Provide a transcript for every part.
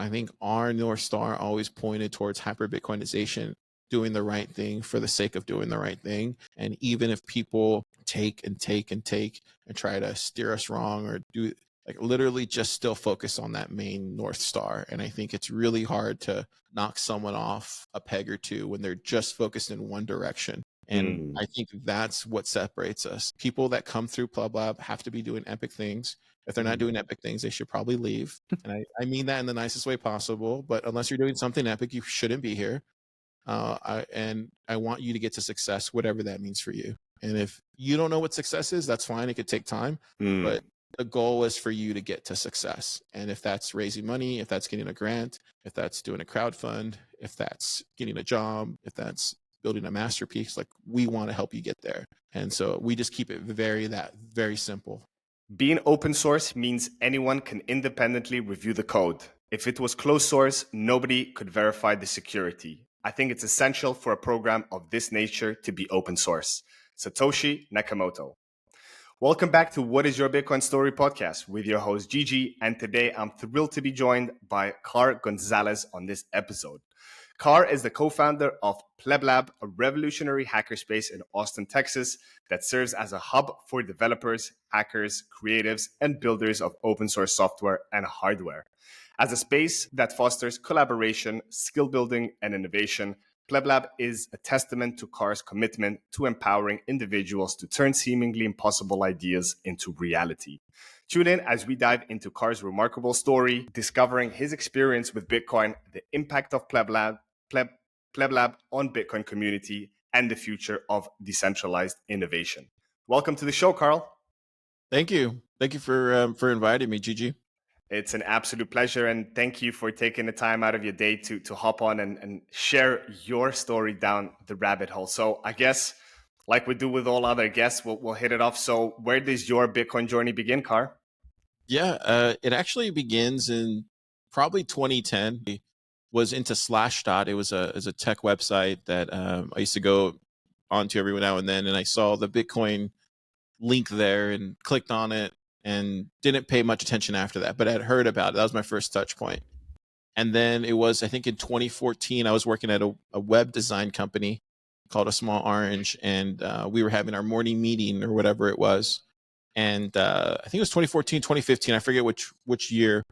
I think our North Star always pointed towards hyper-Bitcoinization, doing the right thing for the sake of doing the right thing. And even if people take and try to steer us wrong or do like literally just still focus on that main North Star. And I think it's really hard to knock someone off a peg or two when they're just focused in one direction. And I think that's what separates us. People that come through PlebLab have to be doing epic things. If they're not doing epic things, they should probably leave. And I mean that in the nicest way possible. But unless you're doing something epic, you shouldn't be here. And I want you to get to success, whatever that means for you. And if you don't know what success is, that's fine. It could take time. But the goal is for you to get to success. And if that's raising money, if that's getting a grant, if that's doing a crowdfund, if that's getting a job, if that's building a masterpiece, like we want to help you get there. And so we just keep it very simple. Being open source means anyone can independently review the code. If it was closed source, nobody could verify the security. I think it's essential for a program of this nature to be open source. Satoshi Nakamoto. Welcome back to What is Your Bitcoin Story podcast with your host Gigi. And today I'm thrilled to be joined by Car Gonzalez on this episode. Karr is the co-founder of PlebLab, a revolutionary hackerspace in Austin, Texas, that serves as a hub for developers, hackers, creatives, and builders of open source software and hardware. As a space that fosters collaboration, skill building, and innovation, PlebLab is a testament to Karr's commitment to empowering individuals to turn seemingly impossible ideas into reality. Tune in as we dive into Karr's remarkable story, discovering his experience with Bitcoin, the impact of PlebLab on Bitcoin community, and the future of decentralized innovation. Welcome to the show, Karl. Thank you. Thank you for inviting me, Gigi. It's an absolute pleasure, and thank you for taking the time out of your day to hop on and share your story down the rabbit hole. So I guess, like we do with all other guests, we'll hit it off. So where does your Bitcoin journey begin, Karr? Yeah, it actually begins in probably 2010. I was into Slashdot. It was a tech website that I used to go onto every now and then, and I saw the Bitcoin link there and clicked on it and didn't pay much attention after that, but I had heard about it. That was my first touch point. And then it was, I think in 2014, I was working at a web design company called A Small Orange, and we were having our morning meeting or whatever it was. And I think it was 2014, 2015. I forget which year.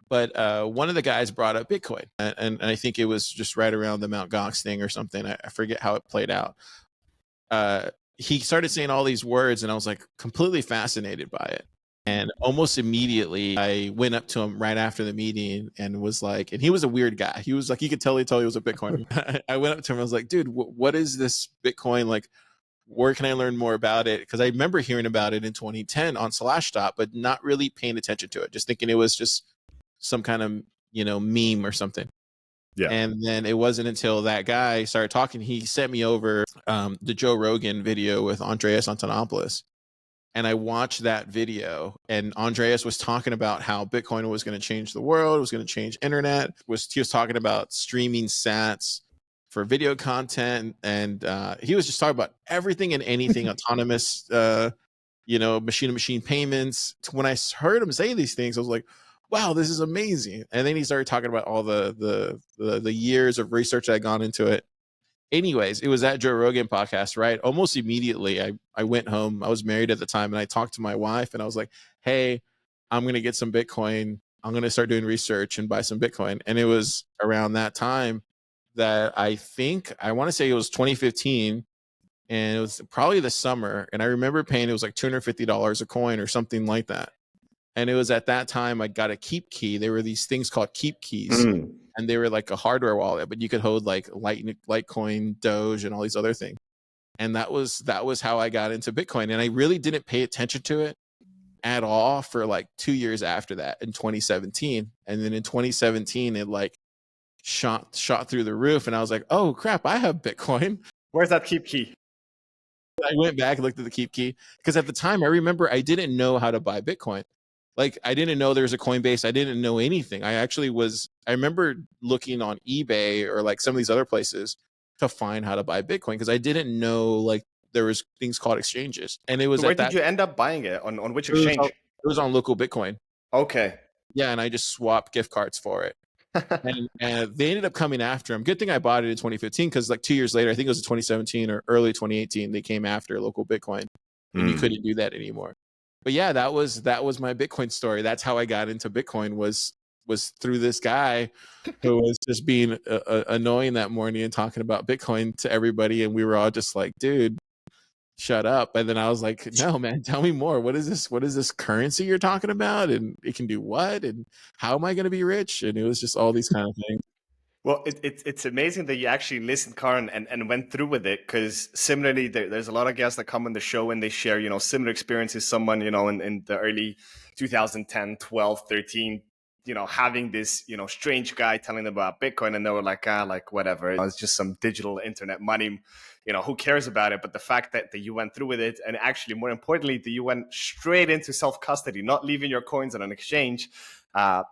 But one of the guys brought up Bitcoin. And I think it was just right around the Mt. Gox thing or something. I forget how it played out. He started saying all these words, and I was like completely fascinated by it. And almost immediately, I went up to him right after the meeting and was like, and he was a weird guy. He was like, you could tell he was a Bitcoiner. I went up to him. I was like, dude, what is this Bitcoin? Like, where can I learn more about it? Because I remember hearing about it in 2010 on Slashdot, but not really paying attention to it, just thinking it was just some kind of, meme or something. Yeah. And then it wasn't until that guy started talking, he sent me over the Joe Rogan video with Andreas Antonopoulos. And I watched that video, and Andreas was talking about how Bitcoin was going to change the world, it was going to change internet. He was talking about streaming sats for video content, and he was just talking about everything and anything autonomous, machine-to-machine payments. When I heard him say these things, I was like, wow, this is amazing. And then he started talking about all the years of research that had gone into it. Anyways, it was that Joe Rogan podcast, right? Almost immediately, I went home. I was married at the time, and I talked to my wife, and I was like, hey, I'm going to get some Bitcoin. I'm going to start doing research and buy some Bitcoin. And it was around that time that I want to say it was 2015, and it was probably the summer. And I remember paying, it was like $250 a coin or something like that. And it was at that time I got a keep key. There were these things called keep keys. And they were like a hardware wallet, but you could hold like Litecoin, Doge, and all these other things. And that was how I got into Bitcoin. And I really didn't pay attention to it at all for like 2 years after that in 2017. And then in 2017, it like shot through the roof. And I was like, oh crap, I have Bitcoin. Where's that keep key? I went back and looked at the keep key because at the time I remember I didn't know how to buy Bitcoin. Like, I didn't know there was a Coinbase. I didn't know anything. I remember looking on eBay or like some of these other places to find how to buy Bitcoin because I didn't know like there was things called exchanges. And it was so where did you end up buying it? On which exchange? It was on LocalBitcoin. Okay. Yeah, and I just swapped gift cards for it. And they ended up coming after him. Good thing I bought it in 2015 because like 2 years later, I think it was 2017 or early 2018, they came after local Bitcoin, and you couldn't do that anymore. But yeah, that was my Bitcoin story. That's how I got into Bitcoin was through this guy who was just being annoying that morning and talking about Bitcoin to everybody, and we were all just like, dude, shut up. And then I was like, no, man, tell me more. What is this currency you're talking about? And it can do what? And how am I going to be rich? And it was just all these kind of things. Well, it's amazing that you actually listened, Karr, and went through with it. Because similarly, there's a lot of guests that come on the show and they share, similar experiences. Someone, in the early 2010, 12, 13, having this, strange guy telling them about Bitcoin, and they were like, like whatever, it's just some digital internet money. Who cares about it? But the fact that you went through with it, and actually, more importantly, that you went straight into self custody, not leaving your coins on an exchange,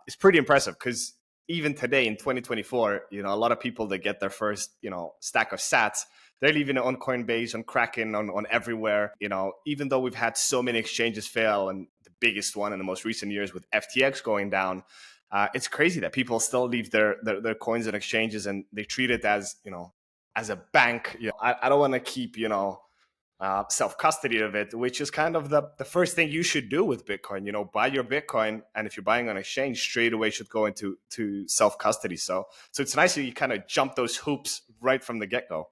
is pretty impressive. Because even today in 2024, a lot of people that get their first, stack of sats, they're leaving it on Coinbase, on Kraken, on everywhere. Even though we've had so many exchanges fail, and the biggest one in the most recent years with FTX going down, it's crazy that people still leave their coins in exchanges, and they treat it as, as a bank. I don't want to keep, self-custody of it, which is kind of the first thing you should do with Bitcoin. Buy your Bitcoin, and if you're buying on exchange, straight away should go into self-custody. So it's nice that you kind of jump those hoops right from the get-go.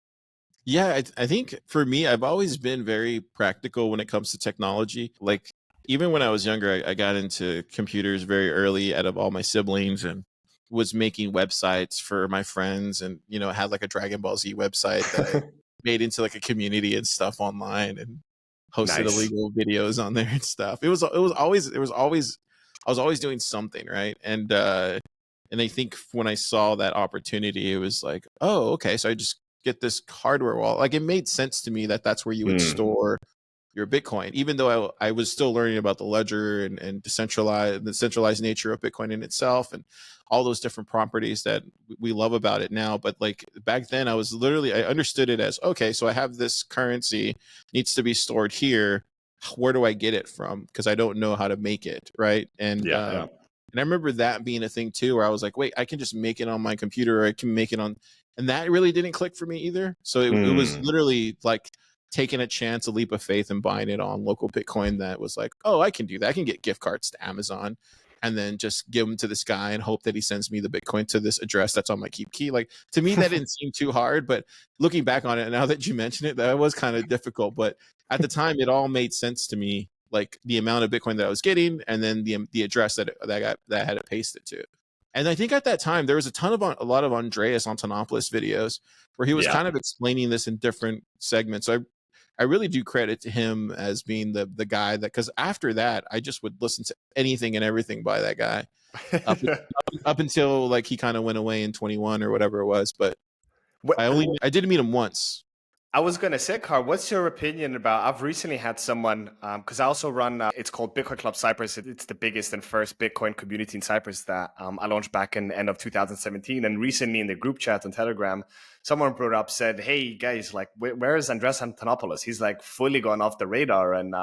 Yeah, I think for me, I've always been very practical when it comes to technology. Like even when I was younger, I got into computers very early out of all my siblings, and was making websites for my friends, and had like a Dragon Ball Z website that I made into like a community and stuff online, and hosted Nice. illegal videos on there and stuff. It was always I was always doing something, right? And I think when I saw that opportunity, it was like, oh, okay, so I just get this hardware wallet. Like it made sense to me that that's where you would store your Bitcoin, even though I was still learning about the ledger and the centralized nature of Bitcoin in itself, and all those different properties that we love about it now. But like back then, I understood it as, okay, so I have this currency, needs to be stored here. Where do I get it from? Because I don't know how to make it, right? Yeah. And I remember that being a thing too, where I was like, wait, I can just make it on my computer, or I can make it on, and that really didn't click for me either. So it was literally like taking a chance, a leap of faith, and buying it on local Bitcoin. That was like, oh, I can do that. I can get gift cards to Amazon, and then just give them to this guy and hope that he sends me the Bitcoin to this address that's on my keep key. Like to me, that didn't seem too hard, but looking back on it now that you mention it, that was kind of difficult. But at the time, it all made sense to me, like the amount of Bitcoin that I was getting, and then the address that I had it pasted to. And I think at that time there was a lot of Andreas Antonopoulos videos where he was Yeah. kind of explaining this in different segments. So I really do credit to him as being the guy that, because after that I just would listen to anything and everything by that guy up up until like he kind of went away in 21 or whatever it was. But What, I did meet him once. I was going to say, Karr, what's your opinion about? I've recently had someone, because I also run, it's called Bitcoin Club Cyprus. It's the biggest and first Bitcoin community in Cyprus that I launched back in the end of 2017. And recently in the group chat on Telegram, someone brought up, said, hey, guys, like, where is Andreas Antonopoulos? He's like fully gone off the radar. And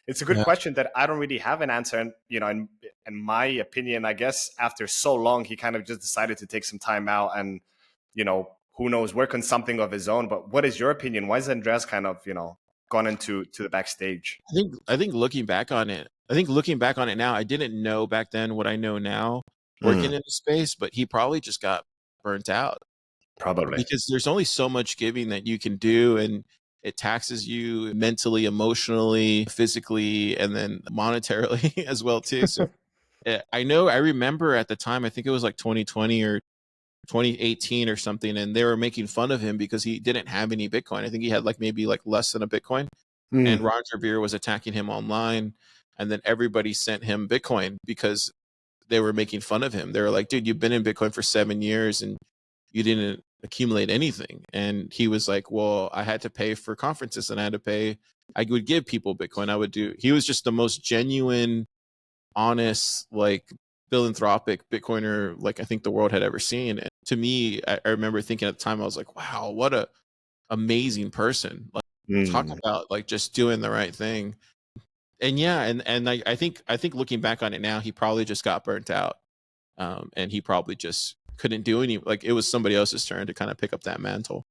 it's a good Yeah. question that I don't really have an answer. And, in my opinion, I guess after so long, he kind of just decided to take some time out and, who knows, work on something of his own. But what is your opinion? Why is Andreas kind of, gone into the backstage? I think looking back on it, now, I didn't know back then what I know now working in the space, but he probably just got burnt out Probably. because there's only so much giving that you can do, and it taxes you mentally, emotionally, physically, and then monetarily as well too. So I remember at the time, I think it was like 2020 or 2018 or something, and they were making fun of him because he didn't have any Bitcoin. I think he had like maybe like less than a Bitcoin, and Roger Ver was attacking him online, and then everybody sent him Bitcoin because they were making fun of him. They were like, dude, you've been in Bitcoin for 7 years and you didn't accumulate anything. And he was like, well, I had to pay for conferences, and I would give people Bitcoin. He was just the most genuine, honest, like philanthropic Bitcoiner like I think the world had ever seen. And to me, I remember thinking at the time, I was like, wow, what a amazing person. Like talk about like just doing the right thing. And yeah, and I think looking back on it now, he probably just got burnt out. And he probably just couldn't do any, like it was somebody else's turn to kind of pick up that mantle.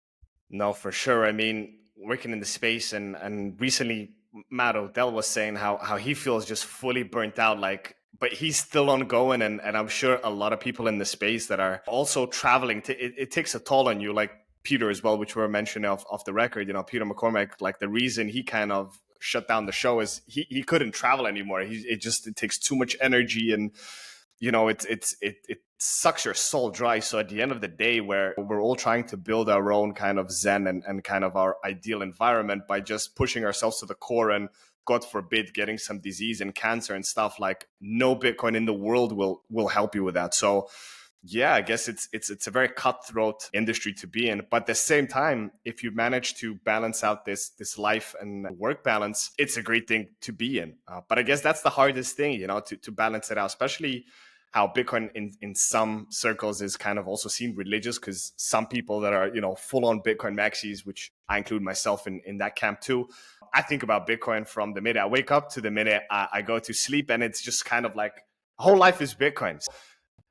No, for sure. I mean, working in the space and recently Matt Odell was saying how he feels just fully burnt out, like, but he's still ongoing. And I'm sure a lot of people in the space that are also traveling, it takes a toll on you, like Peter as well, which we were mentioning off the record. You know, Peter McCormack, like the reason he kind of shut down the show is he couldn't travel anymore. It takes too much energy, and you know it sucks your soul dry. So at the end of the day, where we're all trying to build our own kind of zen and kind of our ideal environment by just pushing ourselves to the core, and god forbid getting some disease and cancer and stuff, like no Bitcoin in the world will help you with that. So yeah, I guess it's a very cutthroat industry to be in. But at the same time, if you manage to balance out this life and work balance, it's a great thing to be in. But I guess that's the hardest thing, you know, to balance it out, especially how Bitcoin in some circles is kind of also seen religious, because some people that are, you know, full on Bitcoin maxis, which I include myself in that camp too. I think about Bitcoin from the minute I wake up to the minute I go to sleep, and it's just kind of like whole life is Bitcoin.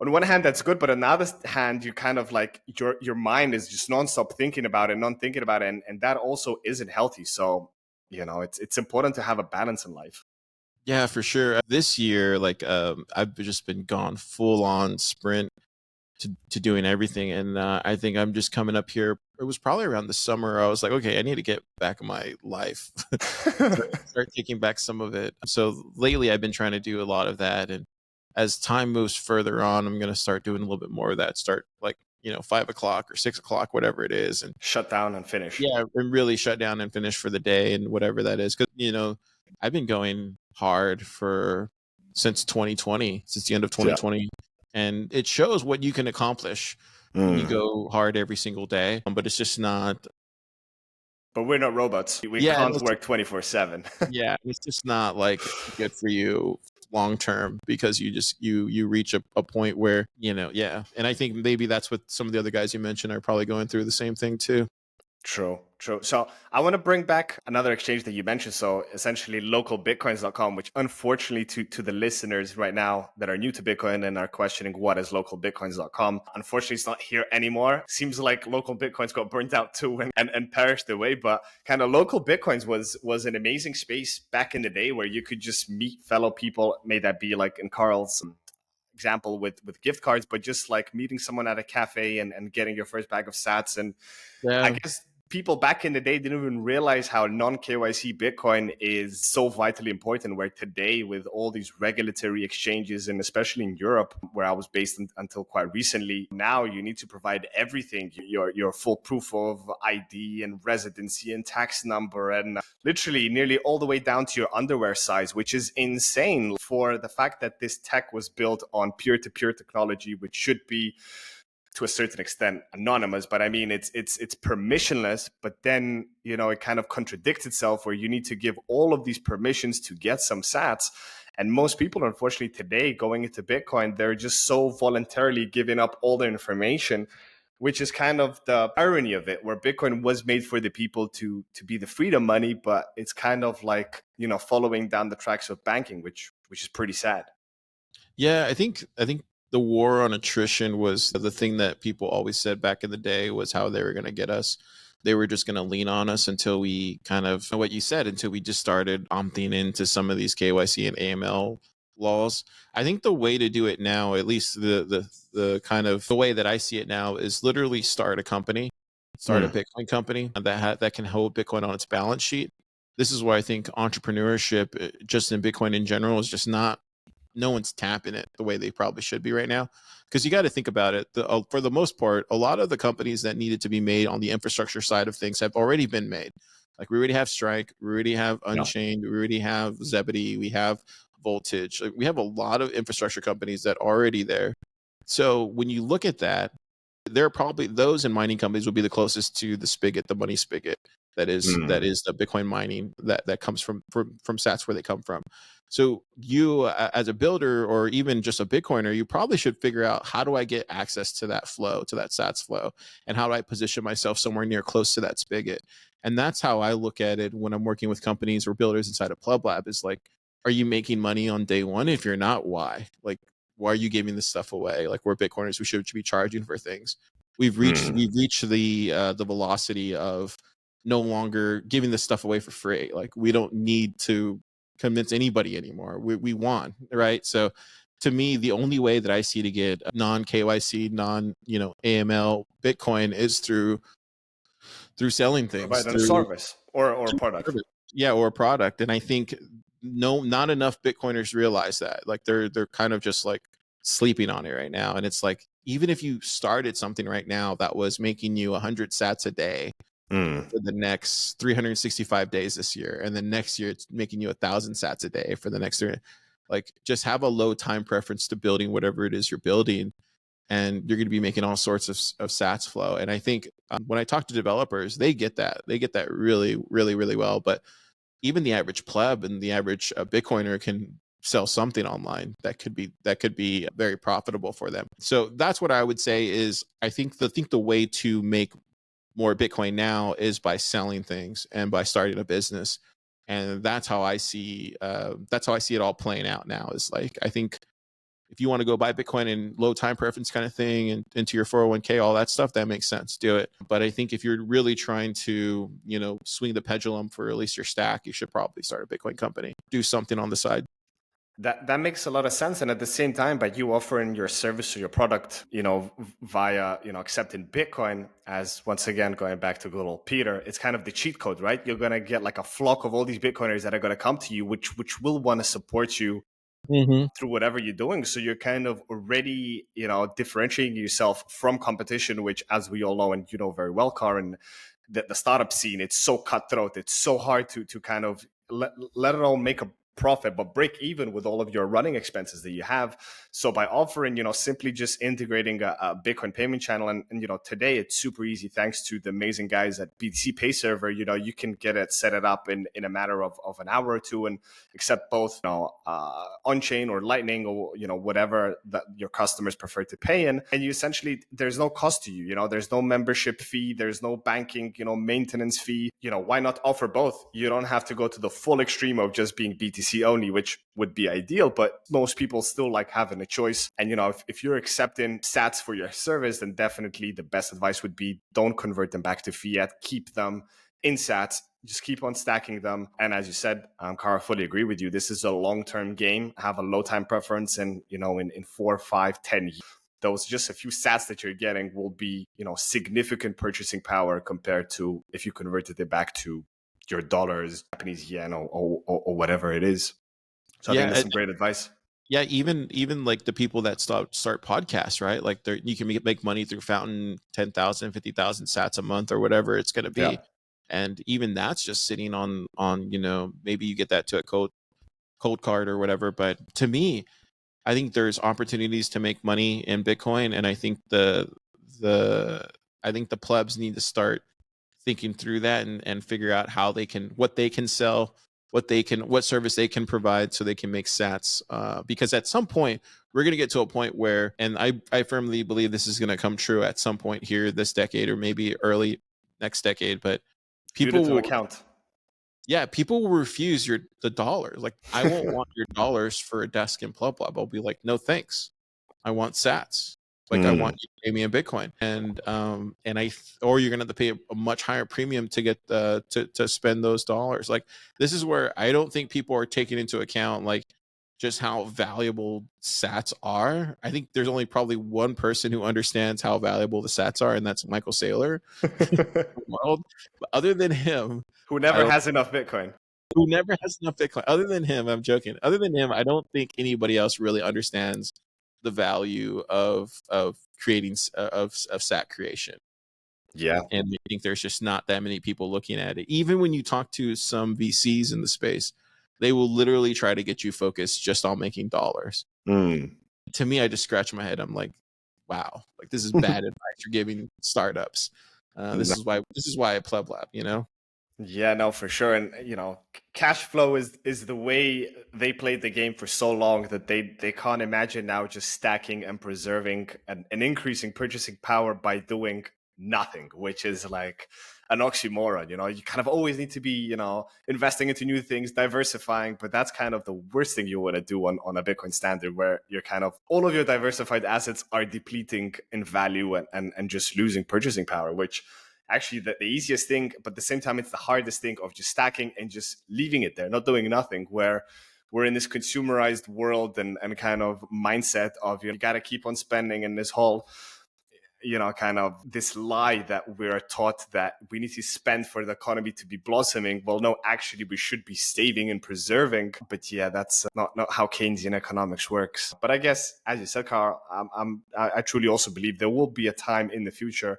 On one hand, that's good, but on the other hand, you kind of like your mind is just nonstop thinking about it, non-thinking about it, and that also isn't healthy. So, you know, it's important to have a balance in life. Yeah, for sure. This year, like I've just been gone full on sprint to doing everything, and I think I'm just coming up here. It was probably around the summer. I was like, okay, I need to get back in my life, start taking back some of it. So lately, I've been trying to do a lot of that, and as time moves further on, I'm going to start doing a little bit more of that. Start like 5 o'clock or 6 o'clock, whatever it is, and Shut down and finish. yeah, and really shut down and finish for the day and whatever that is. Because I've been going hard since 2020, since the end of 2020, and it shows what you can accomplish when you go hard every single day. But it's just not. But we're not robots. We Yeah, can't work 24/7. yeah, it's just not like good for you long term, because you reach a point where yeah. And I think maybe that's what some of the other guys you mentioned are probably going through the same thing too. True. So I want to bring back another exchange that you mentioned. So essentially localbitcoins.com, which unfortunately to the listeners right now that are new to Bitcoin and are questioning what is localbitcoins.com, unfortunately it's not here anymore. Seems like local Bitcoins got burnt out too and perished away. But kind of local Bitcoins was an amazing space back in the day where you could just meet fellow people, may that be like in Carl's example with gift cards, but just like meeting someone at a cafe and getting your first bag of sats. And Yeah. I guess people back in the day didn't even realize how non-KYC Bitcoin is so vitally important, where today with all these regulatory exchanges, and especially in Europe, where I was based until quite recently, now you need to provide everything, your full proof of ID and residency and tax number, and literally nearly all the way down to your underwear size, which is insane for the fact that this tech was built on peer-to-peer technology, which should be to a certain extent anonymous, but I mean it's permissionless. But then it kind of contradicts itself, where you need to give all of these permissions to get some sats. And most people, unfortunately, today going into Bitcoin, they're just so voluntarily giving up all their information, which is kind of the irony of it, where Bitcoin was made for the people to be the freedom money, but it's kind of like following down the tracks of banking, which is pretty sad. Yeah, I think the war on attrition was the thing that people always said back in the day, was how they were going to get us. They were just going to lean on us until we kind of, what you said, until we just started opting into some of these KYC and AML laws. I think the way to do it now, at least the kind of the way that I see it now, is literally start a company, start a Bitcoin company that can hold Bitcoin on its balance sheet. This is why I think entrepreneurship, just in Bitcoin in general, is just not, no one's tapping it the way they probably should be right now. Because you got to think about it. For the most part, a lot of the companies that needed to be made on the infrastructure side of things have already been made. Like we already have Strike, we already have Unchained, we already have Zebedee, we have Voltage. Like we have a lot of infrastructure companies that are already there. So when you look at that, they're probably, those and mining companies will be the closest to the spigot, the money spigot that is the Bitcoin mining that comes from sats where they come from. So you, as a builder or even just a Bitcoiner, you probably should figure out, how do I get access to that flow, to that sats flow, and how do I position myself somewhere near close to that spigot? And that's how I look at it when I'm working with companies or builders inside of PlebLab, is like, are you making money on day one? If you're not, why? Like, why are you giving this stuff away? Like, we're Bitcoiners, we should be charging for things. We've reached the velocity of no longer giving this stuff away for free. Like, we don't need to convince anybody anymore. We won, right? So to me, the only way that I see to get non KYC, non AML Bitcoin is through selling things, Provide a through service or product. yeah, or a product. And I think not enough Bitcoiners realize that. Like, they're kind of just like sleeping on it right now. And it's like, even if you started something right now that was making you 100 sats a day for the next 365 days this year, and then next year it's making you 1,000 sats a day for the next 3, like, just have a low time preference to building whatever it is you're building, and you're going to be making all sorts of sats flow. And I think when I talk to developers, they get that really, really, really well. But even the average pleb and the average Bitcoiner can sell something online that could be very profitable for them. So that's what I would say is, I think the way to make more Bitcoin now is by selling things and by starting a business. And that's how I see it all playing out now. Is like, I think if you want to go buy Bitcoin and low time preference kind of thing, and into your 401k, all that stuff, that makes sense. Do it. But I think if you're really trying to, swing the pendulum for at least your stack, you should probably start a Bitcoin company. Do something on the side. That makes a lot of sense. And at the same time, by you offering your service or your product, via, accepting Bitcoin, as once again, going back to good old Peter, it's kind of the cheat code, right? You're going to get like a flock of all these Bitcoiners that are going to come to you, which will want to support you through whatever you're doing. So you're kind of already, differentiating yourself from competition, which, as we all know, and you know very well, Karr, and the startup scene, it's so cutthroat. It's so hard to kind of let it all make a profit, but break even with all of your running expenses that you have. So by offering, simply just integrating a Bitcoin payment channel, and today it's super easy thanks to the amazing guys at BTC Pay Server. You can set it up in a matter of an hour or two, and accept both on-chain or Lightning, or whatever that your customers prefer to pay in. And you essentially, there's no cost to you. There's no membership fee, there's no banking maintenance fee. Why not offer both? You don't have to go to the full extreme of just being BTC only, which would be ideal, but most people still like having a choice. And if you're accepting sats for your service, then definitely the best advice would be, don't convert them back to fiat, keep them in sats, just keep on stacking them. And as you said, Karr, I fully agree with you. This is a long-term game. Have a low time preference, and in 4, 5, 10 years, those just a few sats that you're getting will be significant purchasing power compared to if you converted it back to your dollars, Japanese yen, or whatever it is. So I think that's some great advice. Yeah, even like the people that start podcasts, right? Like, you can make money through Fountain, 10,000, 50,000 sats a month or whatever it's going to be. Yeah. And even that's just sitting on maybe you get that to a cold card or whatever. But to me, I think there's opportunities to make money in Bitcoin, and I think the plebs need to start thinking through that and figure out what they can sell, what service they can provide, so they can make sats. Because at some point we're going to get to a point where, and I firmly believe this is going to come true at some point here this decade, or maybe early next decade, but people will account. Yeah, people will refuse the dollars. Like, I won't want your dollars for a desk in PlebLab. I'll be like, no thanks. I want sats. Like, I want you to pay me in Bitcoin, or you're gonna have to pay a much higher premium to get to spend those dollars. Like, this is where I don't think people are taking into account like just how valuable sats are. I think there's only probably one person who understands how valuable the sats are, and that's Michael Saylor. But other than him, who never has enough Bitcoin. Other than him, I'm joking. Other than him, I don't think anybody else really understands the value of creating of sat creation. Yeah. And I think there's just not that many people looking at it. Even when you talk to some VCs in the space, they will literally try to get you focused just on making dollars. To me, I just scratch my head. I'm like, wow, like, this is bad advice you're giving startups. This is why I PlebLab, Yeah, no, for sure. And cash flow is the way they played the game for so long that they can't imagine now just stacking and preserving and increasing purchasing power by doing nothing, which is like an oxymoron. You kind of always need to be, investing into new things, diversifying, but that's kind of the worst thing you want to do on a Bitcoin standard, where you're kind of all of your diversified assets are depleting in value and just losing purchasing power, which actually the easiest thing, but at the same time, it's the hardest thing of just stacking and just leaving it there, not doing nothing, where we're in this consumerized world and kind of mindset of, you got to keep on spending, and this whole, kind of this lie that we're taught that we need to spend for the economy to be blossoming. Well, no, actually, we should be saving and preserving. But yeah, that's not how Keynesian economics works. But I guess, as you said, Karr, I truly also believe there will be a time in the future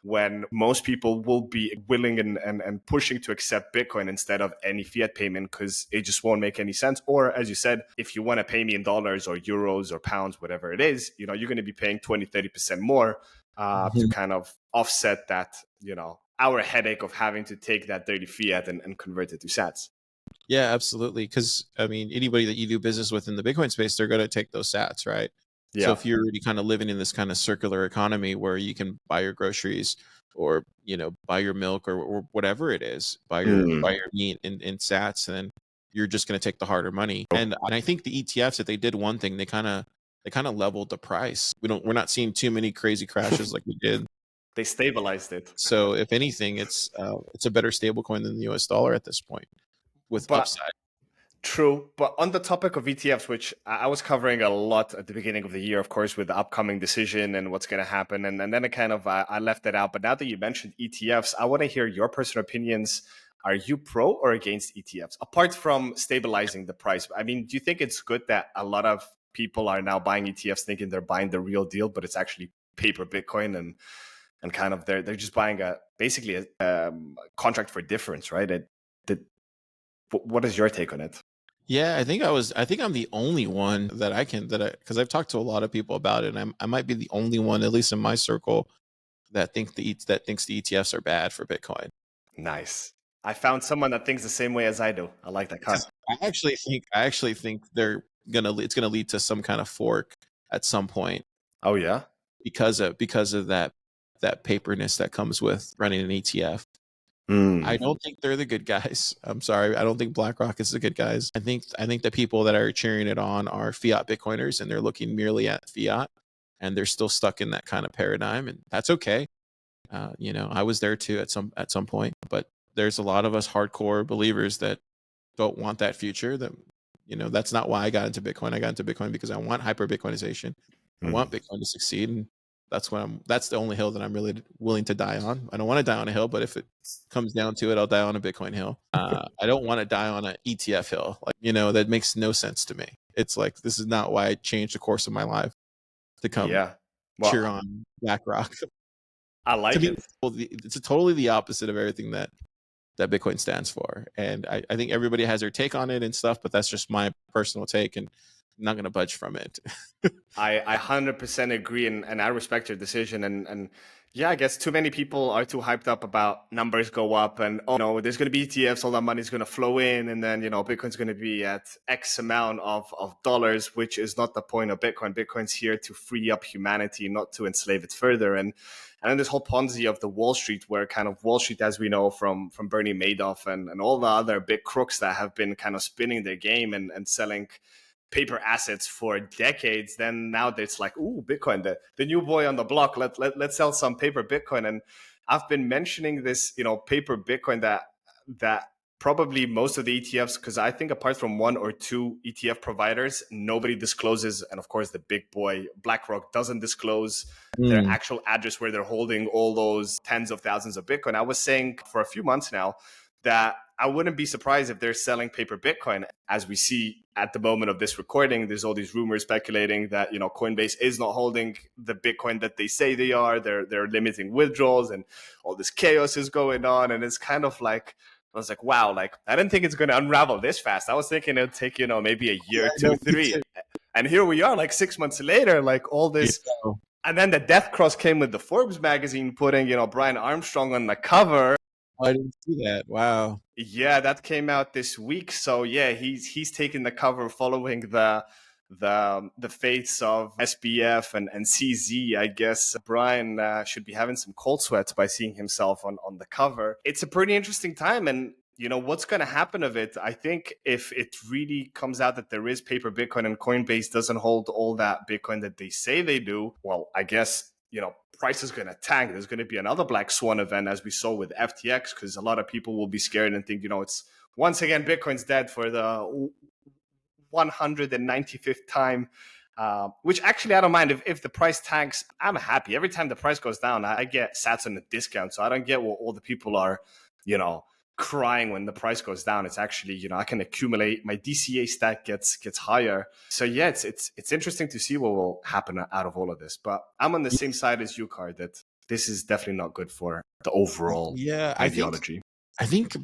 when most people will be willing and pushing to accept Bitcoin instead of any fiat payment, because it just won't make any sense. Or, as you said, if you want to pay me in dollars or euros or pounds, whatever it is, you're going to be paying 20-30% more to kind of offset that, our headache of having to take that dirty fiat and convert it to sats. Yeah, absolutely. Because I mean, anybody that you do business with in the Bitcoin space, they're going to take those sats, right? Yeah. So if you're already kind of living in this kind of circular economy where you can buy your groceries or, buy your milk or whatever it is, buy your meat in sats, then you're just going to take the harder money. And I think the ETFs, if they did one thing, they kind of leveled the price. We're not seeing too many crazy crashes like we did. They stabilized it. So if anything, it's a better stable coin than the US dollar at this point with upside. True. But on the topic of ETFs, which I was covering a lot at the beginning of the year, of course, with the upcoming decision and what's going to happen. And then it kind of, I left it out. But now that you mentioned ETFs, I want to hear your personal opinions. Are you pro or against ETFs? Apart from stabilizing the price, I mean, do you think it's good that a lot of people are now buying ETFs thinking they're buying the real deal, but it's actually paper Bitcoin and kind of they're just buying basically a contract for difference, right? What is your take on it? Yeah, I think I'm the only one because I've talked to a lot of people about it, and I might be the only one, at least in my circle, that thinks the ETFs are bad for Bitcoin. Nice. I found someone that thinks the same way as I do. I like that cut. I actually think it's gonna lead to some kind of fork at some point. Oh yeah, because of that paperness that comes with running an ETF. I don't think they're the good guys. I'm sorry. I don't think BlackRock is the good guys. I think the people that are cheering it on are fiat Bitcoiners, and they're looking merely at fiat, and they're still stuck in that kind of paradigm, and that's okay. I was there too at some point, but there's a lot of us hardcore believers that don't want that future. That that's not why I got into Bitcoin. I got into Bitcoin because I want hyper Bitcoinization. I want Bitcoin to succeed, and that's the only hill that I'm really willing to die on. I don't want to die on a hill, but if it comes down to it, I'll die on a Bitcoin hill. I don't want to die on an ETF hill. That makes no sense to me. It's like, this is not why I changed the course of my life to come cheer on BlackRock. I like it. It's totally the opposite of everything that Bitcoin stands for. And I think everybody has their take on it and stuff, but that's just my personal take, and I'm not going to budge from it. I 100% agree, and I respect your decision. And yeah, I guess too many people are too hyped up about numbers go up and, there's going to be ETFs, all that money's going to flow in, and then, Bitcoin's going to be at X amount of dollars, which is not the point of Bitcoin. Bitcoin's here to free up humanity, not to enslave it further. And then this whole Ponzi of the Wall Street, where kind of Wall Street, as we know from Bernie Madoff and all the other big crooks that have been kind of spinning their game and selling paper assets for decades, then now it's like, ooh, Bitcoin, the new boy on the block. Let's sell some paper Bitcoin. And I've been mentioning this, paper Bitcoin that probably most of the ETFs, because I think apart from one or two ETF providers, nobody discloses. And of course, the big boy BlackRock doesn't disclose their actual address where they're holding all those tens of thousands of Bitcoin. I was saying for a few months now that I wouldn't be surprised if they're selling paper Bitcoin. As we see at the moment of this recording, there's all these rumors speculating that, Coinbase is not holding the Bitcoin that they say they are. They're limiting withdrawals, and all this chaos is going on. And it's kind of like, I was like, wow, I didn't think it's going to unravel this fast. I was thinking it'd take, maybe a year, 2, 3. And here we are, 6 months later, all this. Yeah. And then the death cross came with the Forbes magazine putting, Brian Armstrong on the cover. I didn't see that. Wow. Yeah, that came out this week. So yeah, he's taking the cover following the the fates of SBF and CZ. I guess Brian should be having some cold sweats by seeing himself on the cover. It's a pretty interesting time, and you know what's going to happen of it. I think if it really comes out that there is paper Bitcoin and Coinbase doesn't hold all that Bitcoin that they say they do, well, I guess, you know, price is going to tank. There's going to be another black swan event as we saw with FTX, because a lot of people will be scared and think, you know, it's once again Bitcoin's dead for the 195th time. Which actually I don't mind if the price tanks. I'm happy every time the price goes down. I get sats on a discount, so I don't get what all the people are, you know, crying when the price goes down. It's actually, you know, I can accumulate, my DCA stack gets higher. So yeah, it's interesting to see what will happen out of all of this. But I'm on the same side as you, Karr, that this is definitely not good for the overall ideology. I think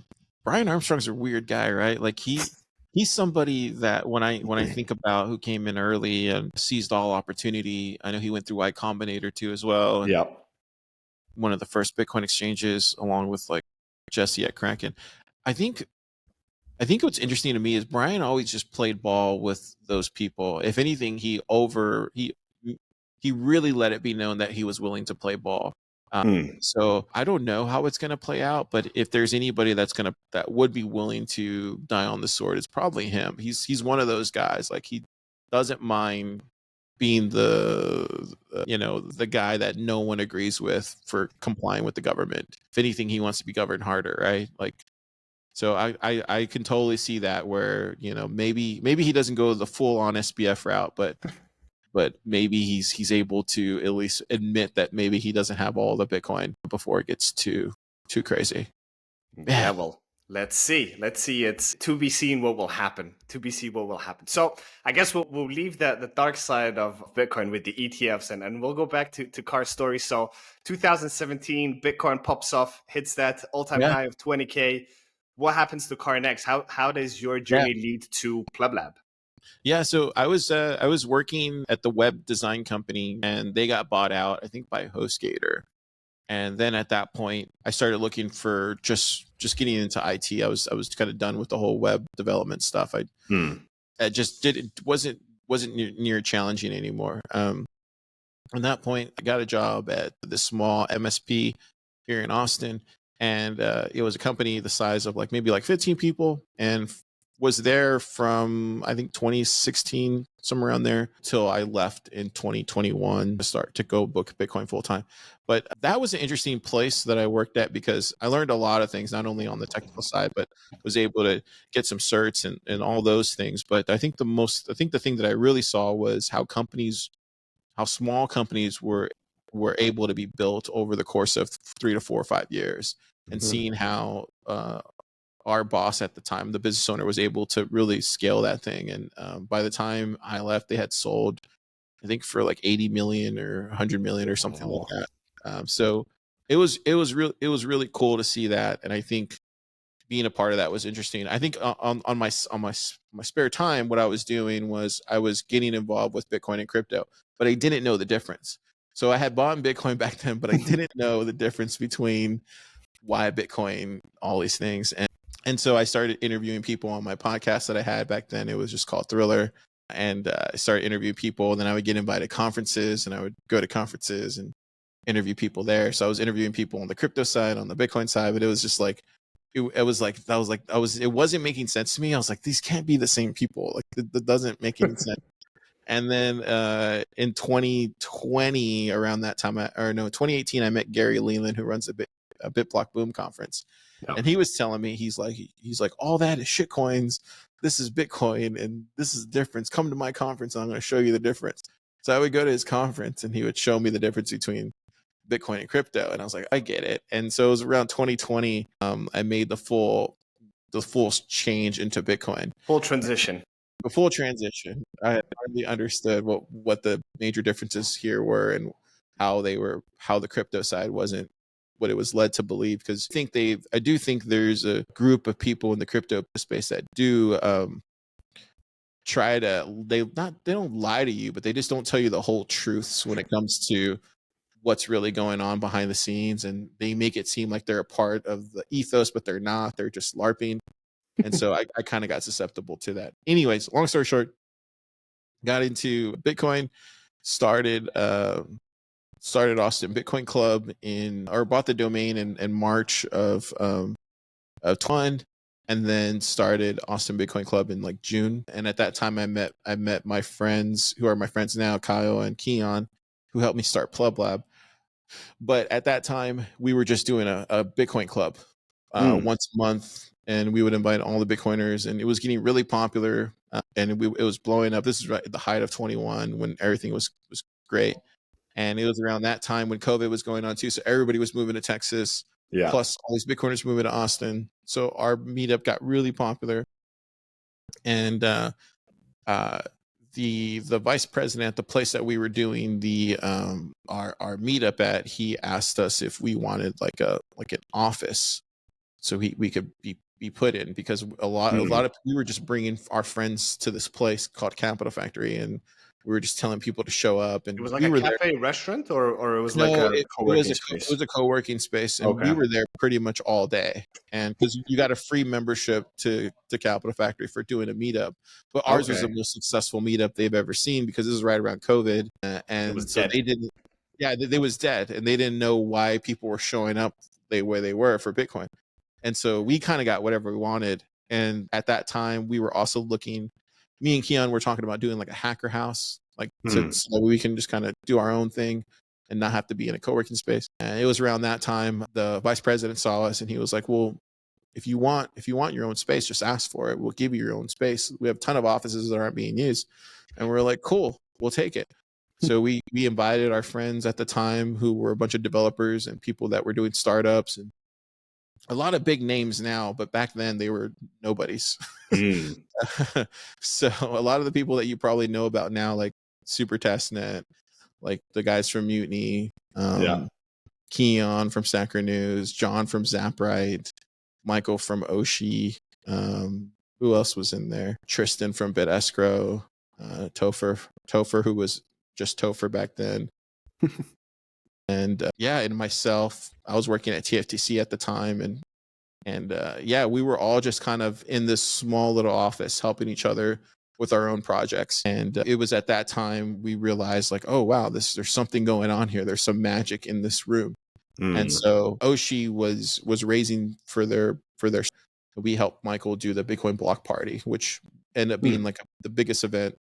Brian Armstrong's a weird guy, right? Like he's somebody that when I think about who came in early and seized all opportunity. I know he went through Y Combinator too as well. Yeah. One of the first Bitcoin exchanges, along with like Jesse at Kraken. I think what's interesting to me is Brian always just played ball with those people. If anything, he really let it be known that he was willing to play ball. So I don't know how it's going to play out, but if there's anybody that would be willing to die on the sword, it's probably him. He's one of those guys. Like he doesn't mind being the guy that no one agrees with for complying with the government. If anything, he wants to be governed harder, right? Like, so I can totally see that where, you know, maybe he doesn't go the full on SBF route, but maybe he's able to at least admit that maybe he doesn't have all the Bitcoin before it gets too crazy. Yeah, well, let's see. It's to be seen what will happen. So I guess we'll leave the dark side of Bitcoin with the ETFs and we'll go back to Karr's story. So 2017, Bitcoin pops off, hits that all-time high of 20K. What happens to Karr next? How does your journey lead to PlebLab? Yeah, so I was working at the web design company and they got bought out, I think, by HostGator. And then at that point, I started looking for just getting into IT. I was kind of done with the whole web development stuff. I just wasn't near challenging anymore. At that point, I got a job at this small MSP here in Austin, and it was a company the size of maybe 15 people, and was there from I think 2016, somewhere around there, till I left in 2021 to go book Bitcoin full time. But that was an interesting place that I worked at because I learned a lot of things, not only on the technical side, but was able to get some certs and all those things. But I think the thing that I really saw was how small companies were able to be built over the course of 3 to 4 or 5 years, and seeing how our boss at the time, the business owner, was able to really scale that thing. And by the time I left, they had sold, I think, for 80 million or 100 million or something like that. So it was really cool to see that. And I think being a part of that was interesting. I think on my spare time, what I was doing was I was getting involved with Bitcoin and crypto, but I didn't know the difference. So I had bought Bitcoin back then, but I didn't know the difference between why Bitcoin, all these things. And so I started interviewing people on my podcast that I had back then. It was just called Thriller. And I started interviewing people, and then I would get invited to conferences, and I would go to conferences and interview people there. So I was interviewing people on the crypto side, on the Bitcoin side, but it was just it wasn't making sense to me. I was like, these can't be the same people. That doesn't make any sense. And then in 2020, around that time, 2018, I met Gary Leland, who runs a BitBlock Boom conference. And he was telling me, he's like, all that is shit coins. This is Bitcoin, and this is the difference. Come to my conference, and I'm going to show you the difference. So I would go to his conference, and he would show me the difference between Bitcoin and crypto. And I was like, I get it. And so it was around 2020, I made the full change into Bitcoin. Full transition. The full transition. I hardly understood what the major differences here were, and how the crypto side wasn't what it was led to believe. Because I do think there's a group of people in the crypto space that do they don't lie to you, but they just don't tell you the whole truths when it comes to what's really going on behind the scenes, and they make it seem like they're a part of the ethos, but they're not. They're just LARPing. And so I kind of got susceptible to that. Anyways, long story short, got into Bitcoin, started Austin Bitcoin Club or bought the domain in March of 21, and then started Austin Bitcoin Club in like June. And at that time, I met my friends who are my friends now, Kyle and Keon, who helped me start PlebLab. But at that time, we were just doing a Bitcoin club once a month, and we would invite all the Bitcoiners, and it was getting really popular, and it was blowing up. This is right at the height of 21 when everything was great. And it was around that time when COVID was going on too. So everybody was moving to Texas. Yeah. Plus all these Bitcoiners moving to Austin. So our meetup got really popular. And the vice president at the place that we were doing our meetup at, he asked us if we wanted like an office so we could be put in, because a lot of we were just bringing our friends to this place called Capital Factory, and we were just telling people to show up. And It was like we a were cafe there. restaurant, or it was No, like a it co-working space? was a co-working space, and Okay. we were there pretty much all day. And because you got a free membership to Capital Factory for doing a meetup, but ours was the most successful meetup they've ever seen, because this is right around COVID, and so they didn't. Yeah, they was dead, and they didn't know why people were showing up where they were for Bitcoin, and so we kind of got whatever we wanted. And at that time, we were also looking. Me and Keon were talking about doing like a hacker house, like so we can just kind of do our own thing and not have to be in a co-working space. And it was around that time the vice president saw us, and he was like, well, if you want your own space, just ask for it. We'll give you your own space. We have a ton of offices that aren't being used. And we're like, cool, we'll take it. So we invited our friends at the time who were a bunch of developers and people that were doing startups, and a lot of big names now, but back then they were nobodies. So a lot of the people that you probably know about now, like Super Testnet, like the guys from Mutiny, Keon from Stacker News, John from Zapright, Michael from Oshi, who else was in there? Tristan from BitEscrow, Topher, who was just Topher back then. And and myself, I was working at TFTC at the time, and we were all just kind of in this small little office helping each other with our own projects. And it was at that time we realized, like, oh wow, there's something going on here. There's some magic in this room. And so Oshi was raising for their. We helped Michael do the Bitcoin block party, which ended up being like the biggest event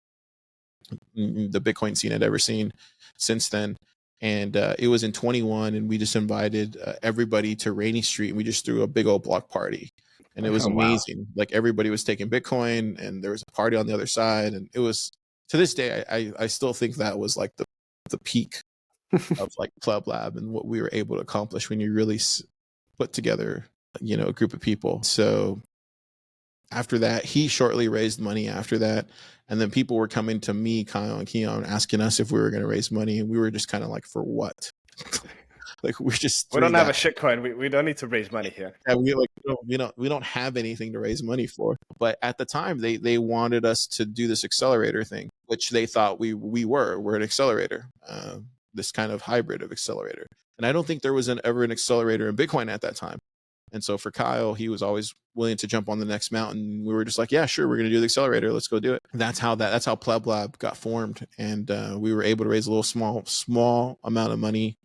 the Bitcoin scene had ever seen since then. And it was in 21, and we just invited everybody to Rainy Street, and we just threw a big old block party, and it was amazing. Wow. Like everybody was taking Bitcoin, and there was a party on the other side, and it was, to this day, I still think that was like the peak of like PlebLab and what we were able to accomplish when you really put together, a group of people. So after that, he shortly raised money after that. And then people were coming to me, Kyle and Keon, asking us if we were going to raise money. And we were just kind of like, for what? Like we don't have a shitcoin. We don't need to raise money here. Yeah, we don't have anything to raise money for. But at the time, they wanted us to do this accelerator thing, which they thought we're an accelerator, this kind of hybrid of accelerator. And I don't think there was ever an accelerator in Bitcoin at that time. And so for Kyle, he was always willing to jump on the next mountain. We were just like, yeah, sure, we're going to do the accelerator. Let's go do it. And that's how PlebLab got formed. And we were able to raise a little small amount of money.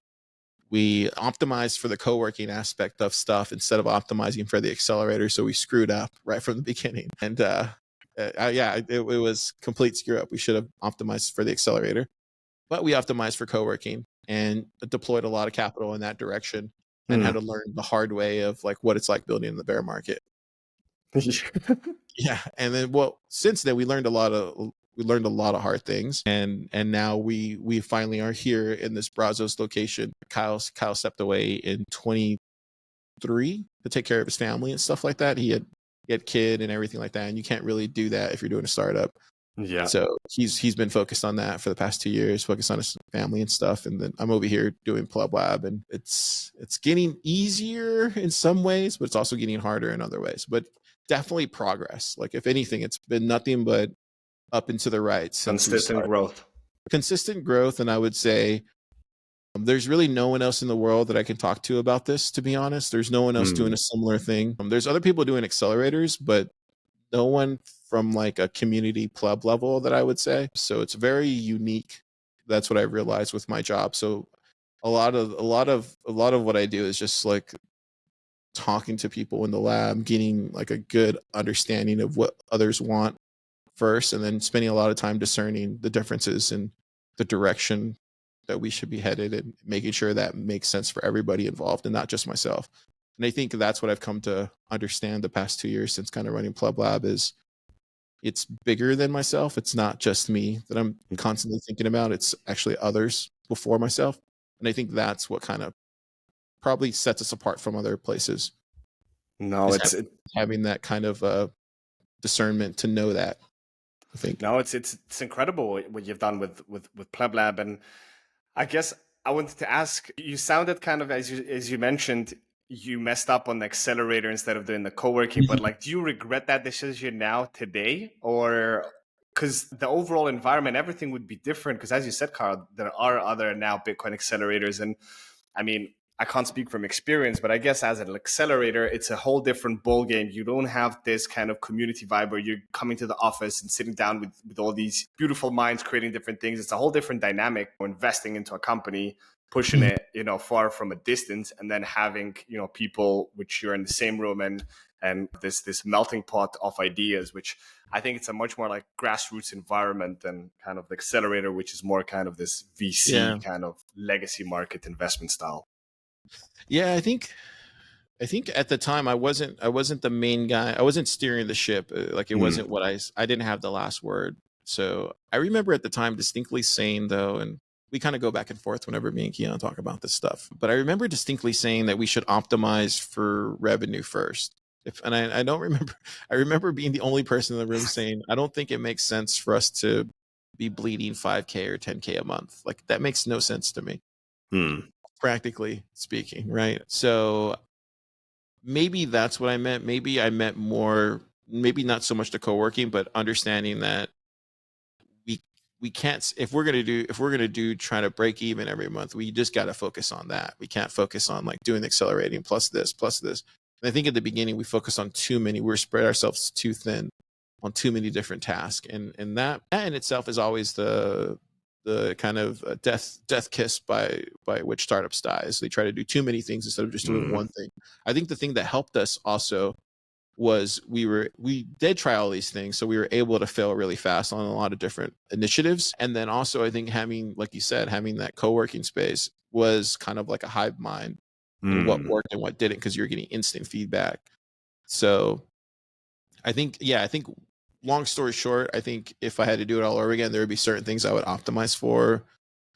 We optimized for the co-working aspect of stuff instead of optimizing for the accelerator. So we screwed up right from the beginning. And it was complete screw up. We should have optimized for the accelerator, but we optimized for co-working and deployed a lot of capital in that direction. And had to learn the hard way of like what it's like building in the bear market. Yeah. And then, since then we learned a lot of hard things, and now we finally are here in this Brazos location. Kyle stepped away in 23 to take care of his family and stuff like that. He had kid and everything like that. And you can't really do that if you're doing a startup. Yeah. So he's been focused on that for the past 2 years, focused on his family and stuff. And then I'm over here doing PlebLab, and it's getting easier in some ways, but it's also getting harder in other ways. But definitely progress. Like if anything, it's been nothing but up and to the right. Consistent growth. And I would say there's really no one else in the world that I can talk to about this, to be honest. There's no one else doing a similar thing. There's other people doing accelerators, but no one from like a community pleb level that I would say. So it's very unique. That's what I realized with my job. So a lot of what I do is just like talking to people in the lab, getting like a good understanding of what others want first, and then spending a lot of time discerning the differences in the direction that we should be headed, and making sure that makes sense for everybody involved and not just myself. And I think that's what I've come to understand the past 2 years since kind of running PlebLab is it's bigger than myself. It's not just me that I'm constantly thinking about. It's actually others before myself. And I think that's what kind of probably sets us apart from other places. No, Is having that kind of discernment to know that. I think. No, it's incredible what you've done with PlebLab, and I guess I wanted to ask. You sounded kind of as you mentioned, you messed up on the accelerator instead of doing the co-working. But like, do you regret that decision now today, or because the overall environment, everything would be different? Because as you said, Karl, there are other now Bitcoin accelerators, and I mean, I can't speak from experience, but I guess as an accelerator, it's a whole different ball game. You don't have this kind of community vibe where you're coming to the office and sitting down with all these beautiful minds creating different things. It's a whole different dynamic. Investing into a company, pushing it, far from a distance, and then having, people which you're in the same room and this melting pot of ideas, which I think it's a much more like grassroots environment than kind of the accelerator, which is more kind of this VC kind of legacy market investment style. Yeah, I think at the time I wasn't the main guy. I wasn't steering the ship. Like it wasn't what I didn't have the last word. So I remember at the time distinctly saying though, and we kind of go back and forth whenever me and Keon talk about this stuff, but I remember distinctly saying that we should optimize for revenue first. I don't remember, I remember being the only person in the room saying, I don't think it makes sense for us to be bleeding 5K or 10K a month. Like that makes no sense to me. Practically speaking, right? So maybe that's what I meant. Maybe I meant more, maybe not so much the co-working, but understanding that we can't, if we're gonna do trying to break even every month, we just got to focus on that. We can't focus on like doing accelerating plus this. And I think at the beginning we focused on too many. We were spread ourselves too thin on too many different tasks, and that in itself is always the kind of death kiss by which startups dies. They try to do too many things instead of just doing one thing. I think the thing that helped us also was we did try all these things, so we were able to fail really fast on a lot of different initiatives. And then also I think having, like you said, having that co-working space was kind of like a hive mind in what worked and what didn't, because you're getting instant feedback. So I think long story short, I think if I had to do it all over again, there would be certain things I would optimize for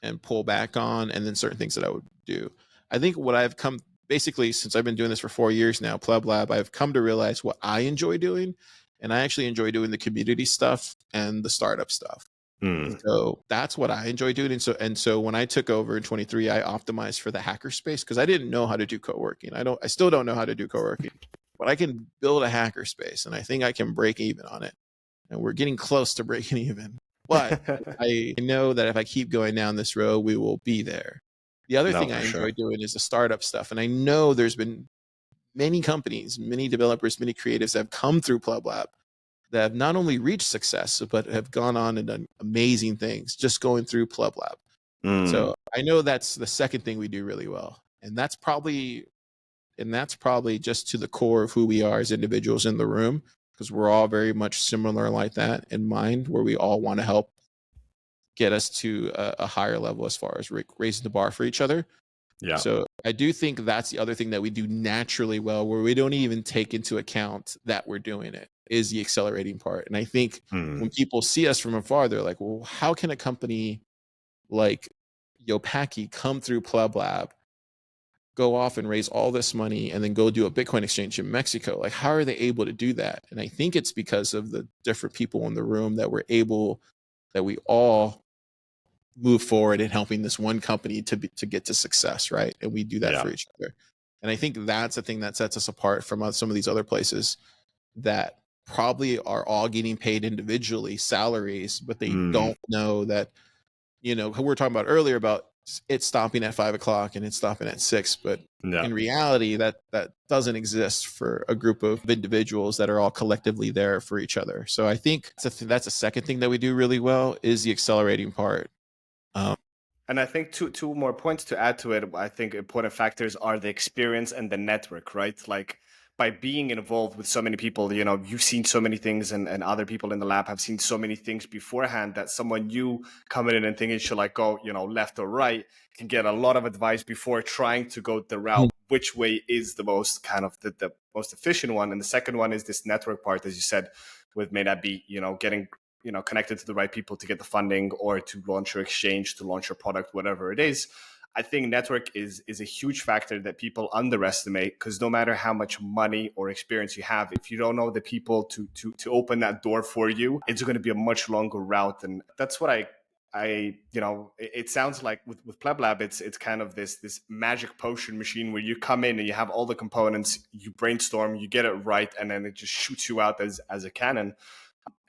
and pull back on, and then certain things that I would do. I think what I've come, basically, since I've been doing this for 4 years now, PlebLab, I've come to realize what I enjoy doing, and I actually enjoy doing the community stuff and the startup stuff. So that's what I enjoy doing. And so when I took over in 23, I optimized for the hackerspace because I didn't know how to do co-working. I still don't know how to do co-working, but I can build a hackerspace, and I think I can break even on it. And we're getting close to breaking even. But I know that if I keep going down this road, we will be there. The other thing I enjoy doing is the startup stuff. And I know there's been many companies, many developers, many creatives that have come through PlebLab that have not only reached success, but have gone on and done amazing things just going through PlebLab. So I know that's the second thing we do really well. And that's probably just to the core of who we are as individuals in the room, because we're all very much similar like that in mind, where we all want to help get us to a higher level as far as raising the bar for each other. Yeah. So I do think that's the other thing that we do naturally well, where we don't even take into account that we're doing it, is the accelerating part. And I think when people see us from afar, they're like, well, how can a company like Yopaki come through PlebLab, go off and raise all this money, and then go do a Bitcoin exchange in Mexico? Like, how are they able to do that? And I think it's because of the different people in the room that we all move forward in helping this one company to get to success, right? And we do that for each other. And I think that's the thing that sets us apart from some of these other places that probably are all getting paid individually salaries, but they don't know that, we were talking about earlier about it's stopping at 5 o'clock and it's stopping at 6. But in reality, that doesn't exist for a group of individuals that are all collectively there for each other. So I think that's a second thing that we do really well, is the accelerating part. And I think two more points to add to it. I think important factors are the experience and the network, right? Like, by being involved with so many people, you've seen so many things, and other people in the lab have seen so many things beforehand, that someone new coming in and thinking should like go, left or right, can get a lot of advice before trying to go the route, which way is the most kind of the most efficient one. And the second one is this network part, as you said, with may that be, getting connected to the right people to get the funding, or to launch your exchange, to launch your product, whatever it is. I think network is a huge factor that people underestimate, because no matter how much money or experience you have, if you don't know the people to open that door for you, it's going to be a much longer route. And that's what it sounds like with PlebLab, it's kind of this magic potion machine where you come in and you have all the components, you brainstorm, you get it right, and then it just shoots you out as a cannon.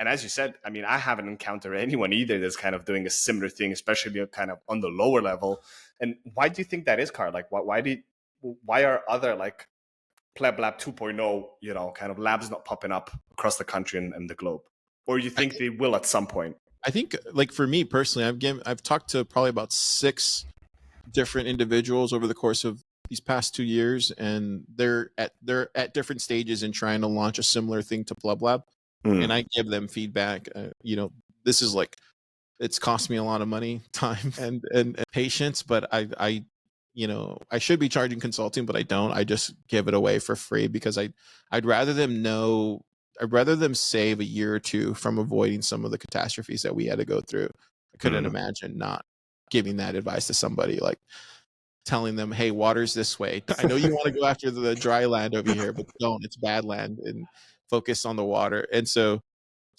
And as you said, I mean, I haven't encountered anyone either that's kind of doing a similar thing, especially kind of on the lower level. And why do you think that is, Karr? Like, why are other like PlebLab 2.0, kind of labs not popping up across the country and the globe? Or you think they will at some point? I think, like, for me personally, I've talked to probably about 6 different individuals over the course of these past 2 years, and they're at different stages in trying to launch a similar thing to PlebLab. And I give them feedback. This is like, it's cost me a lot of money, time, and patience, but I should be charging consulting, but I don't. I just give it away for free, because I'd rather them save a year or two from avoiding some of the catastrophes that we had to go through. I couldn't imagine not giving that advice to somebody, like telling them, hey, water's this way. I know you want to go after the dry land over here, but don't, it's bad land, and focus on the water. And so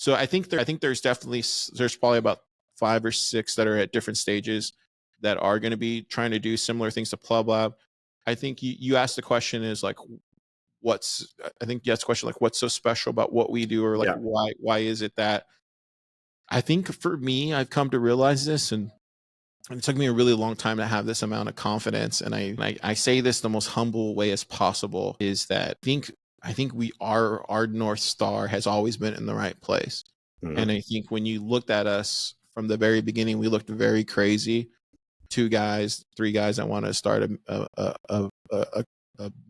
I think there's probably about 5 or 6 that are at different stages that are going to be trying to do similar things to PlebLab. I think you asked the question is like, what's so special about what we do, or like, why is it that? I think for me, I've come to realize this, and it took me a really long time to have this amount of confidence. And I say this the most humble way as possible, is that I think our North Star has always been in the right place. And I think when you looked at us from the very beginning, we looked very crazy. 2 guys, 3 guys that want to start a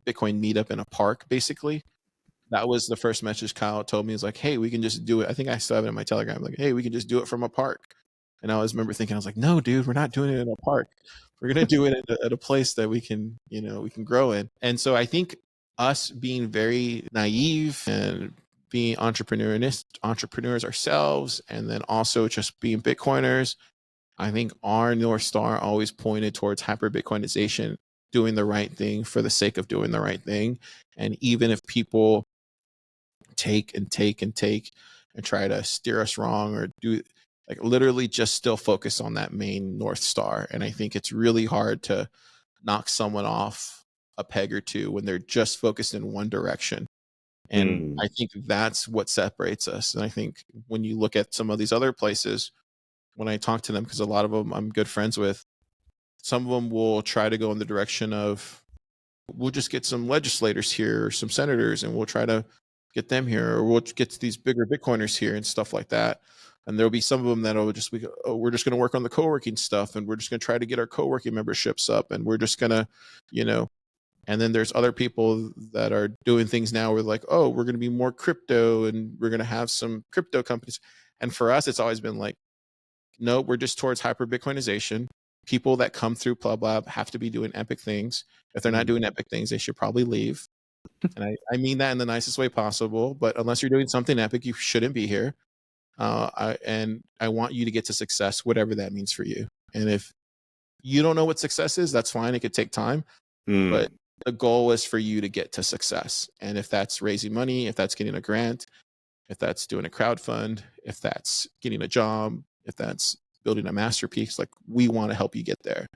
Bitcoin meetup in a park, basically. That was the first message Kyle told me. Is like, hey, we can just do it. I think I still have it in my Telegram. Like, hey, we can just do it from a park. And I always remember thinking, I was like, no, dude, we're not doing it in a park. We're going to do it at a place that we can grow in. And so I think us being very naive and being entrepreneurs ourselves, and then also just being Bitcoiners, I think our North Star always pointed towards hyper Bitcoinization, doing the right thing for the sake of doing the right thing. And even if people take and try to steer us wrong, or do, like, literally just still focus on that main North Star. And I think it's really hard to knock someone off a peg or two when they're just focused in one direction. And I think that's what separates us. And I think when you look at some of these other places, when I talk to them, because a lot of them I'm good friends with, some of them will try to go in the direction of, we'll just get some legislators here, or some senators, and we'll try to get them here, or we'll get these bigger Bitcoiners here and stuff like that. And there'll be some of them that'll just be, oh, we're just going to work on the co-working stuff, and we're just going to try to get our co-working memberships up, and we're just going to, and then there's other people that are doing things now where, like, oh, we're going to be more crypto, and we're going to have some crypto companies. And for us, it's always been like, no, we're just towards hyper Bitcoinization. People that come through PlebLab have to be doing epic things. If they're not doing epic things, they should probably leave. And I mean that in the nicest way possible. But unless you're doing something epic, you shouldn't be here. And I want you to get to success, whatever that means for you. And if you don't know what success is, that's fine. It could take time. But the goal is for you to get to success. And if that's raising money, if that's getting a grant, if that's doing a crowd fund, if that's getting a job, if that's building a masterpiece, like, we want to help you get there.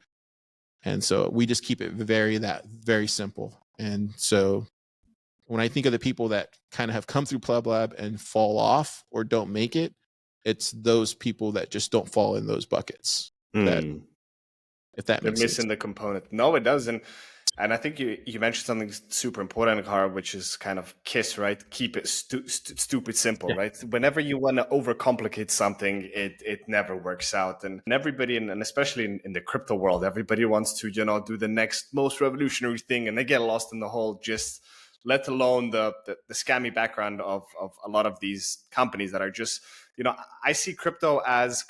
And so we just keep it very simple. And so when I think of the people that kind of have come through PlebLab and fall off or don't make it, it's those people that just don't fall in those buckets. That if that They're makes sense. missing the component. No, it doesn't. And I think you mentioned something super important, Karr, which is kind of KISS, right? Keep it stupid simple, Yeah. right? Whenever you want to overcomplicate something, it never works out. And everybody, and especially in the crypto world, everybody wants to, do the next most revolutionary thing, and they get lost in the whole gist, let alone the scammy background of a lot of these companies that are just, I see crypto as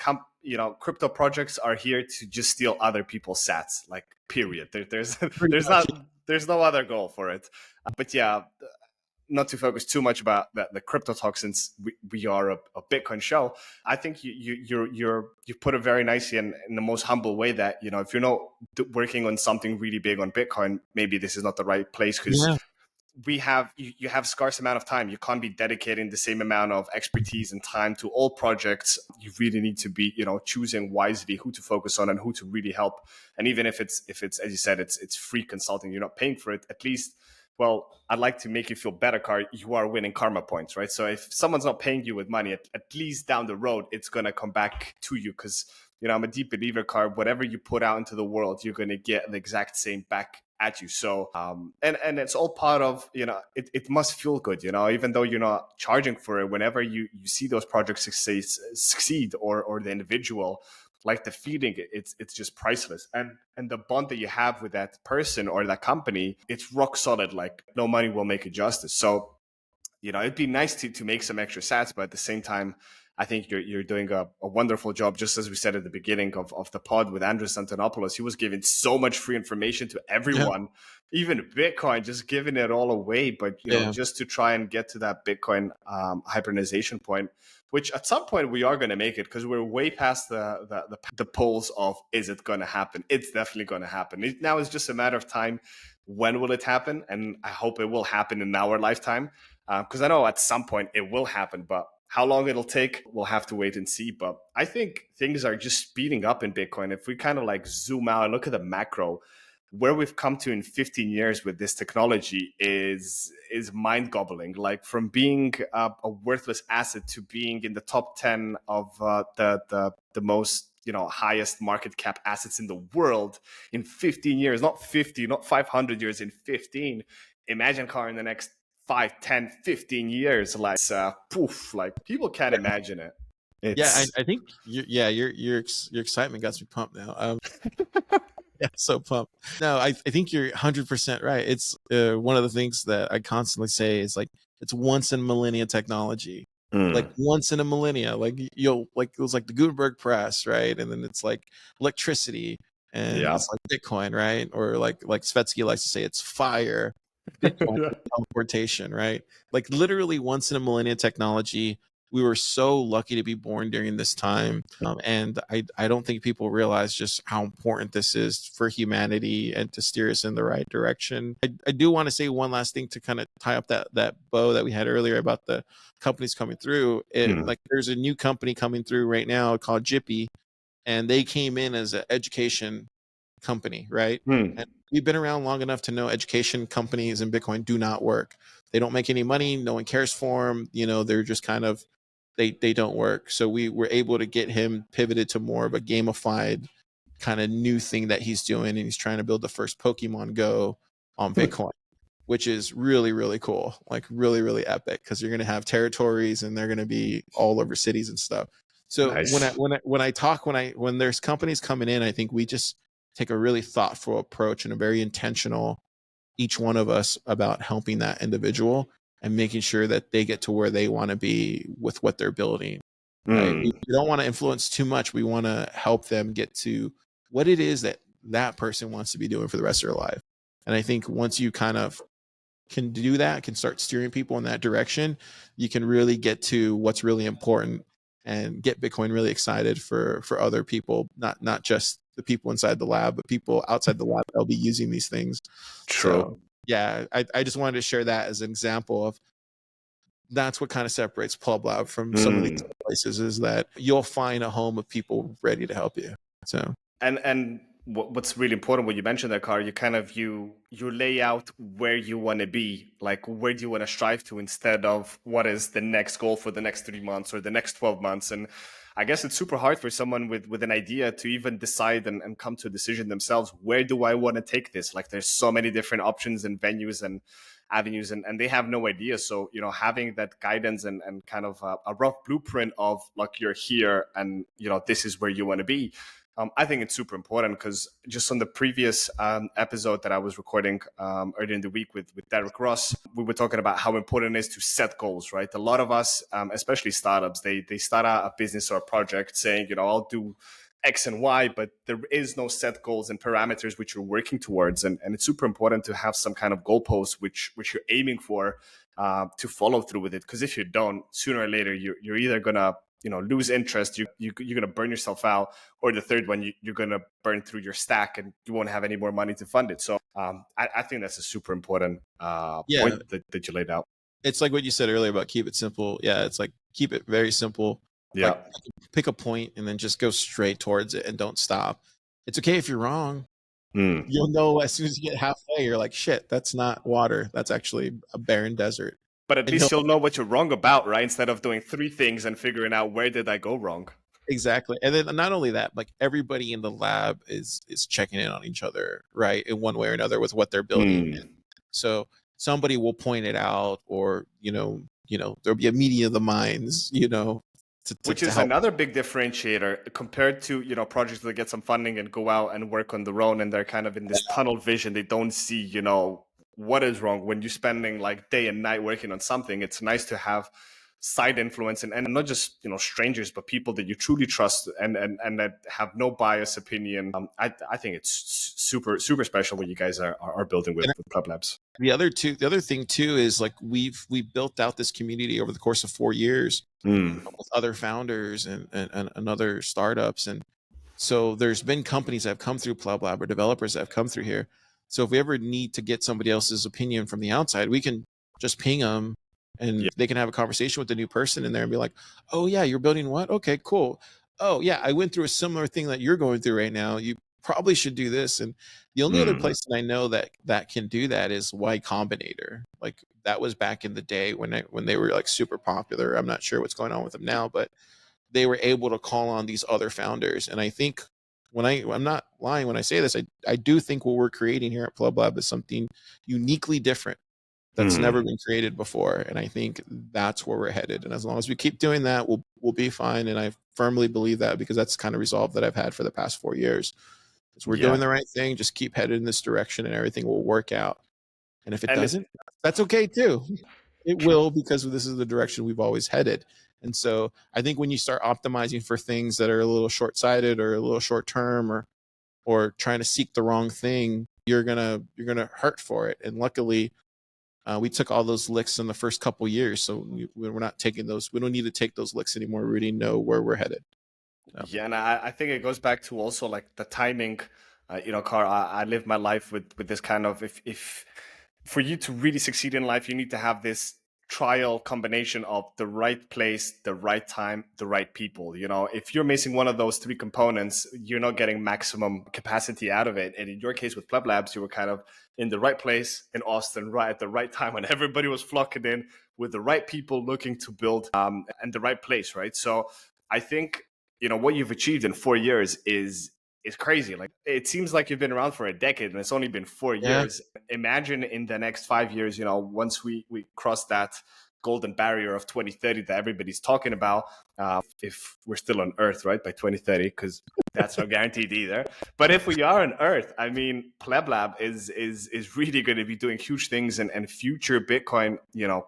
crypto projects are here to just steal other people's sats, like period. There's Pretty there's much. not there's no other goal for it. But yeah, not to focus too much about the crypto talk, since we are a Bitcoin show. I think you put it very nicely in the most humble way that, if you're not working on something really big on Bitcoin, maybe this is not the right place, because Yeah. you have scarce amount of time. You can't be dedicating the same amount of expertise and time to all projects. You really need to be, choosing wisely who to focus on and who to really help. And even if it's as you said, it's free consulting, you're not paying for it, at least, well, I'd like to make you feel better, Karr. You are winning karma points, right? So if someone's not paying you with money, at least down the road, it's going to come back to you, because, I'm a deep believer, Karr, whatever you put out into the world, you're going to get the exact same back at you. So, and it's all part of, it must feel good, even though you're not charging for it. Whenever you see those projects succeed, or the individual, like the feeling, it's just priceless. And the bond that you have with that person or that company, it's rock solid. Like no money will make it justice. So, it'd be nice to make some extra sats, but at the same time, I think you're doing a wonderful job. Just as we said at the beginning of the pod with Andreas Antonopoulos, he was giving so much free information to Yeah. everyone, even Bitcoin, just giving it all away. But just to try and get to that Bitcoin hybridization point, which at some point we are going to make it, because we're way past the polls of, is it going to happen? It's definitely going to happen. Now it's just a matter of time. When will it happen? And I hope it will happen in our lifetime, because I know at some point it will happen, but how long it'll take, we'll have to wait and see. But I think things are just speeding up in Bitcoin. If we kind of like zoom out and look at the macro, where we've come to in 15 years with this technology is mind-boggling. Like from being a worthless asset to being in the top 10 of the most highest market cap assets in the world in 15 years. Not 50, not 500 years, in 15. Imagine, Karr, in the next 5, 10, 15 years, like poof, like people can't imagine it. Yeah, It's I think your excitement got me pumped now. Yeah, so pumped. No, I think you're 100% right. It's one of the things that I constantly say is like, it's once in a millennia technology. Like once in a millennia, like like it was like the Gutenberg press, right? And then it's like electricity, and yeah. it's like Bitcoin, right? Or like Svetsky likes to say, it's fire, Bitcoin, teleportation, right? Like literally once in a millennia technology. We were so lucky to be born during this time. And I don't think people realize just how important this is for humanity and to steer us in the right direction. I do want to say one last thing to kind of tie up that bow that we had earlier about the companies coming through. Like there's a new company coming through right now called Jippy, and they came in as an education company, right? And we've been around long enough to know education companies in Bitcoin do not work. They don't make any money. No one cares for them. They're just kind of, they don't work. So we were able to get him pivoted to more of a gamified kind of new thing that he's doing. And he's trying to build the first Pokemon Go on Bitcoin, which is really, really cool. Like really, really epic, because you're going to have territories and they're going to be all over cities and stuff. So Nice. when there's companies coming in, I think we just take a really thoughtful approach and a very intentional, each one of us, about helping that individual and making sure that they get to where they want to be with what they're building. Right? We don't want to influence too much. We want to help them get to what it is that that person wants to be doing for the rest of their life. And I think once you kind of can do that, can start steering people in that direction, you can really get to what's really important and get Bitcoin really excited for other people, not just the people inside the lab, but people outside the lab that'll be using these things. True. So yeah, I just wanted to share that as an example of that's what kind of separates PlebLab from some of these places, is that you'll find a home of people ready to help you. So and what's really important, what you mentioned there, Karr, you kind of you lay out where you want to be, like where do you want to strive to, instead of what is the next goal for the next 3 months or the next 12 months. And I guess it's super hard for someone with an idea to even decide and come to a decision themselves. Where do I want to take this? Like there's so many different options and venues and avenues, and they have no idea. So, having that guidance and kind of a rough blueprint of like, you're here and, this is where you want to be. I think it's super important, because just on the previous episode that I was recording earlier in the week with Derek Ross, we were talking about how important it is to set goals, right? A lot of us, especially startups, they start out a business or a project saying, I'll do X and Y, but there is no set goals and parameters which you're working towards. And it's super important to have some kind of goalpost which you're aiming for, to follow through with it. Because if you don't, sooner or later, you're either going to lose interest, you're going to burn yourself out, or the third one, you're going to burn through your stack and you won't have any more money to fund it. So I think that's a super important point that you laid out. It's like what you said earlier about keep it simple. Yeah, it's like keep it very simple. Yeah. Like pick a point and then just go straight towards it and don't stop. It's okay if you're wrong. You'll know as soon as you get halfway, you're like, shit, that's not water. That's actually a barren desert. But at least you'll know what you're wrong about, right? Instead of doing 3 things and figuring out where did I go wrong. Exactly. And then not only that, like everybody in the lab is checking in on each other, right? In one way or another with what they're building. So somebody will point it out, or, there'll be a meeting of the minds, which is another big differentiator compared to, projects that get some funding and go out and work on their own, and they're kind of in this tunnel vision. They don't see, what is wrong. When you're spending like day and night working on something, it's nice to have side influence and not just strangers, but people that you truly trust and that have no bias opinion. I think it's super special what you guys are building with PlebLabs. The other thing too is like we built out this community over the course of 4 years with other founders and other startups, and so there's been companies that have come through PlebLab or developers that have come through here. So if we ever need to get somebody else's opinion from the outside, we can just ping them, and they can have a conversation with the new person in there and be like, oh yeah, you're building what? Okay, cool. Oh yeah, I went through a similar thing that you're going through right now. You probably should do this. And the only other place that I know that can do that is Y Combinator. Like that was back in the day when they were like super popular. I'm not sure what's going on with them now, but they were able to call on these other founders. And I think I'm not lying when I say this, I do think what we're creating here at PlebLab is something uniquely different that's never been created before. And I think that's where we're headed. And as long as we keep doing that, we'll be fine. And I firmly believe that, because that's the kind of resolve that I've had for the past 4 years. Is we're doing the right thing, just keep headed in this direction and everything will work out. And if it doesn't, that's okay too. It will, because this is the direction we've always headed. And so I think when you start optimizing for things that are a little short-sighted or a little short-term or trying to seek the wrong thing, you're gonna hurt for it. And luckily, we took all those licks in the first couple years, so we're not taking those. We don't need to take those licks anymore. We already know where we're headed. So. Yeah, and I think it goes back to also like the timing. Karr, I live my life with this kind of, if for you to really succeed in life, you need to have this trial combination of the right place, the right time, the right people. If you're missing one of those 3 components, you're not getting maximum capacity out of it. And in your case with PlebLabs, you were kind of in the right place in Austin, right at the right time, when everybody was flocking in with the right people looking to build, and the right place, right? So I think what you've achieved in 4 years is crazy. Like, it seems like you've been around for a decade and it's only been 4 years. Imagine in the next 5 years, once we cross that golden barrier of 2030 that everybody's talking about, if we're still on Earth, right, by 2030, because that's not guaranteed either. But if we are on Earth, I mean, PlebLab is really going to be doing huge things, and future Bitcoin,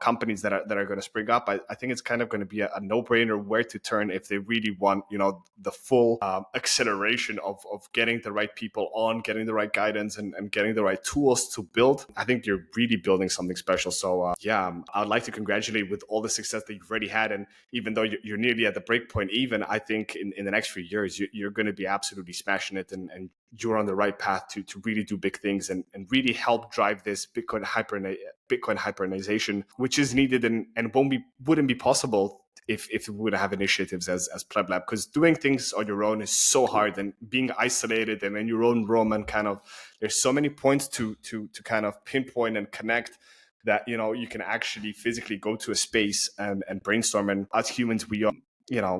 companies that are going to spring up. I think it's kind of going to be a no-brainer where to turn if they really want, the full acceleration of getting the right people on, getting the right guidance, and getting the right tools to build. I think you're really building something special. So I'd like to congratulate with all the success that you've already had. And even though you're nearly at the break point, even I think in the next few years, you're going to be absolutely smashing it, and you're on the right path to really do big things and really help drive this Bitcoin hyperization, which is needed and wouldn't be possible if we would have initiatives as PlebLab, because doing things on your own is so hard, and being isolated and in your own room, and kind of there's so many points to kind of pinpoint and connect, that you can actually physically go to a space and brainstorm. And as humans, we are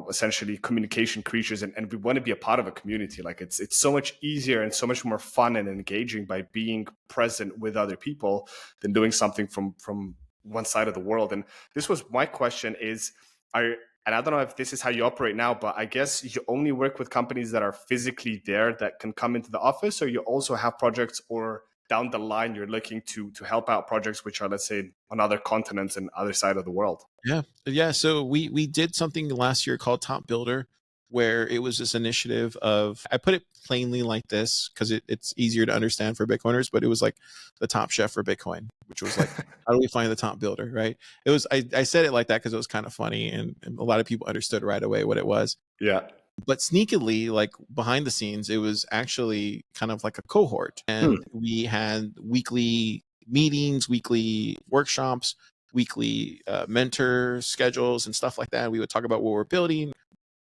essentially communication creatures, and we want to be a part of a community. Like it's so much easier and so much more fun and engaging by being present with other people than doing something from one side of the world. And this was my question is, and I don't know if this is how you operate now, but I guess you only work with companies that are physically there, that can come into the office, or you also have projects, or down the line you're looking to help out projects which are, let's say, on other continents and other side of the world? Yeah. So we did something last year called Top Builder, where it was this initiative of, I put it plainly like this because it's easier to understand for Bitcoiners, but it was like the Top Chef for Bitcoin, which was like, how do we find the top builder, right? It was, I said it like that because it was kind of funny, and a lot of people understood right away what it was. Yeah. But sneakily, like behind the scenes, it was actually kind of like a cohort. And we had weekly meetings, weekly workshops, weekly mentor schedules and stuff like that. We would talk about what we're building.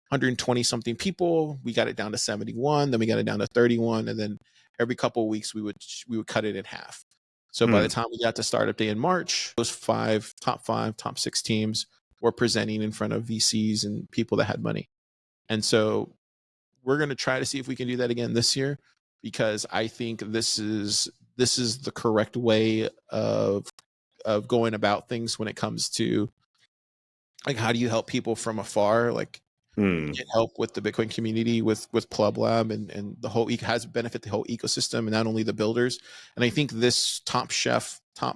120 something people. We got it down to 71, then we got it down to 31, and then every couple of weeks we would cut it in half. So by the time we got to startup day in March, those top 6 teams were presenting in front of VCs and people that had money. And so we're going to try to see if we can do that again this year, because I think this is the correct way of going about things when it comes to, like, how do you help people from afar, like get help with the Bitcoin community with PlebLab, and the whole has benefit the whole ecosystem, and not only the builders. And I think this top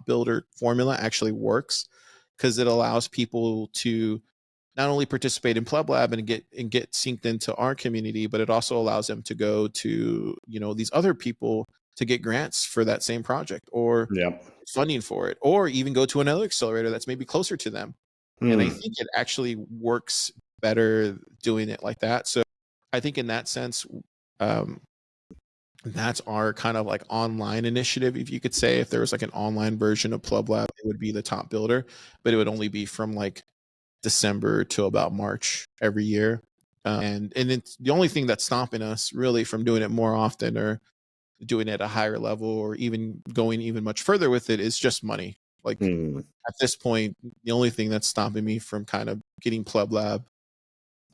builder formula actually works, because it allows people to not only participate in PlebLab and get synced into our community, but it also allows them to go to, these other people to get grants for that same project, or funding for it, or even go to another accelerator that's maybe closer to them. And I think it actually works better doing it like that. So I think in that sense, that's our kind of like online initiative, if you could say. If there was like an online version of PlebLab, it would be the top builder, but it would only be from like December to about March every year. And it's the only thing that's stopping us really from doing it more often, or doing it at a higher level, or even going even much further with it, is just money. Like at this point, the only thing that's stopping me from kind of getting PlebLab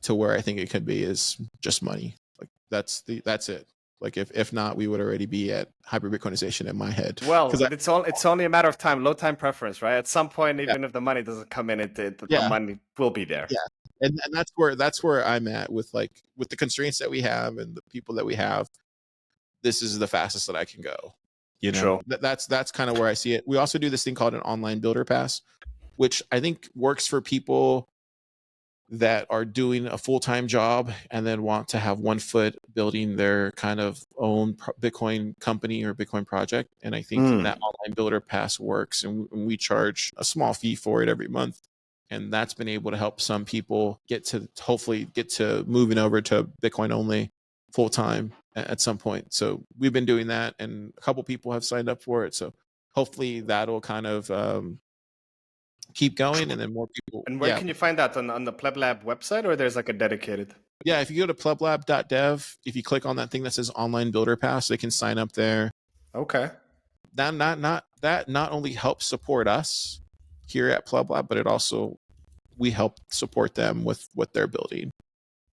to where I think it could be is just money. Like that's it. Like if not, we would already be at hyper Bitcoinization in my head. Well, but it's only a matter of time, low time preference, right? At some point, even if the money doesn't come in, the money will be there. Yeah. And that's where I'm at with the constraints that we have and the people that we have. This is the fastest that I can go. True. That's kind of where I see it. We also do this thing called an online builder pass, which I think works for people that are doing a full-time job and then want to have one foot building their kind of own Bitcoin company or Bitcoin project. And I think that online builder pass works, and we charge a small fee for it every month. And that's been able to help some people hopefully get to moving over to Bitcoin only full-time at some point. So we've been doing that, and a couple people have signed up for it. So hopefully that'll kind of keep going, and then more people. And where can you find that, on the PlebLab website, or there's like a dedicated? Yeah, if you go to pleblab.dev, if you click on that thing that says online builder pass, they can sign up there. Okay. That not only helps support us here at PlebLab, but it also, we help support them with what they're building.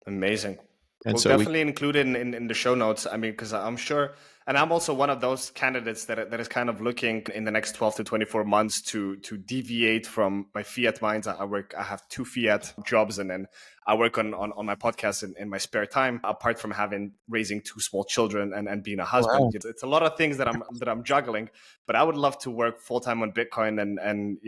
Amazing. And we'll so definitely include it in the show notes. I mean, because I'm sure, and I'm also one of those candidates that is kind of looking in the next 12 to 24 months to deviate from my fiat minds. I have 2 fiat jobs, and then I work on my podcast in my spare time, apart from raising 2 small children and being a husband. Wow. It's a lot of things that I'm juggling, but I would love to work full time on Bitcoin, and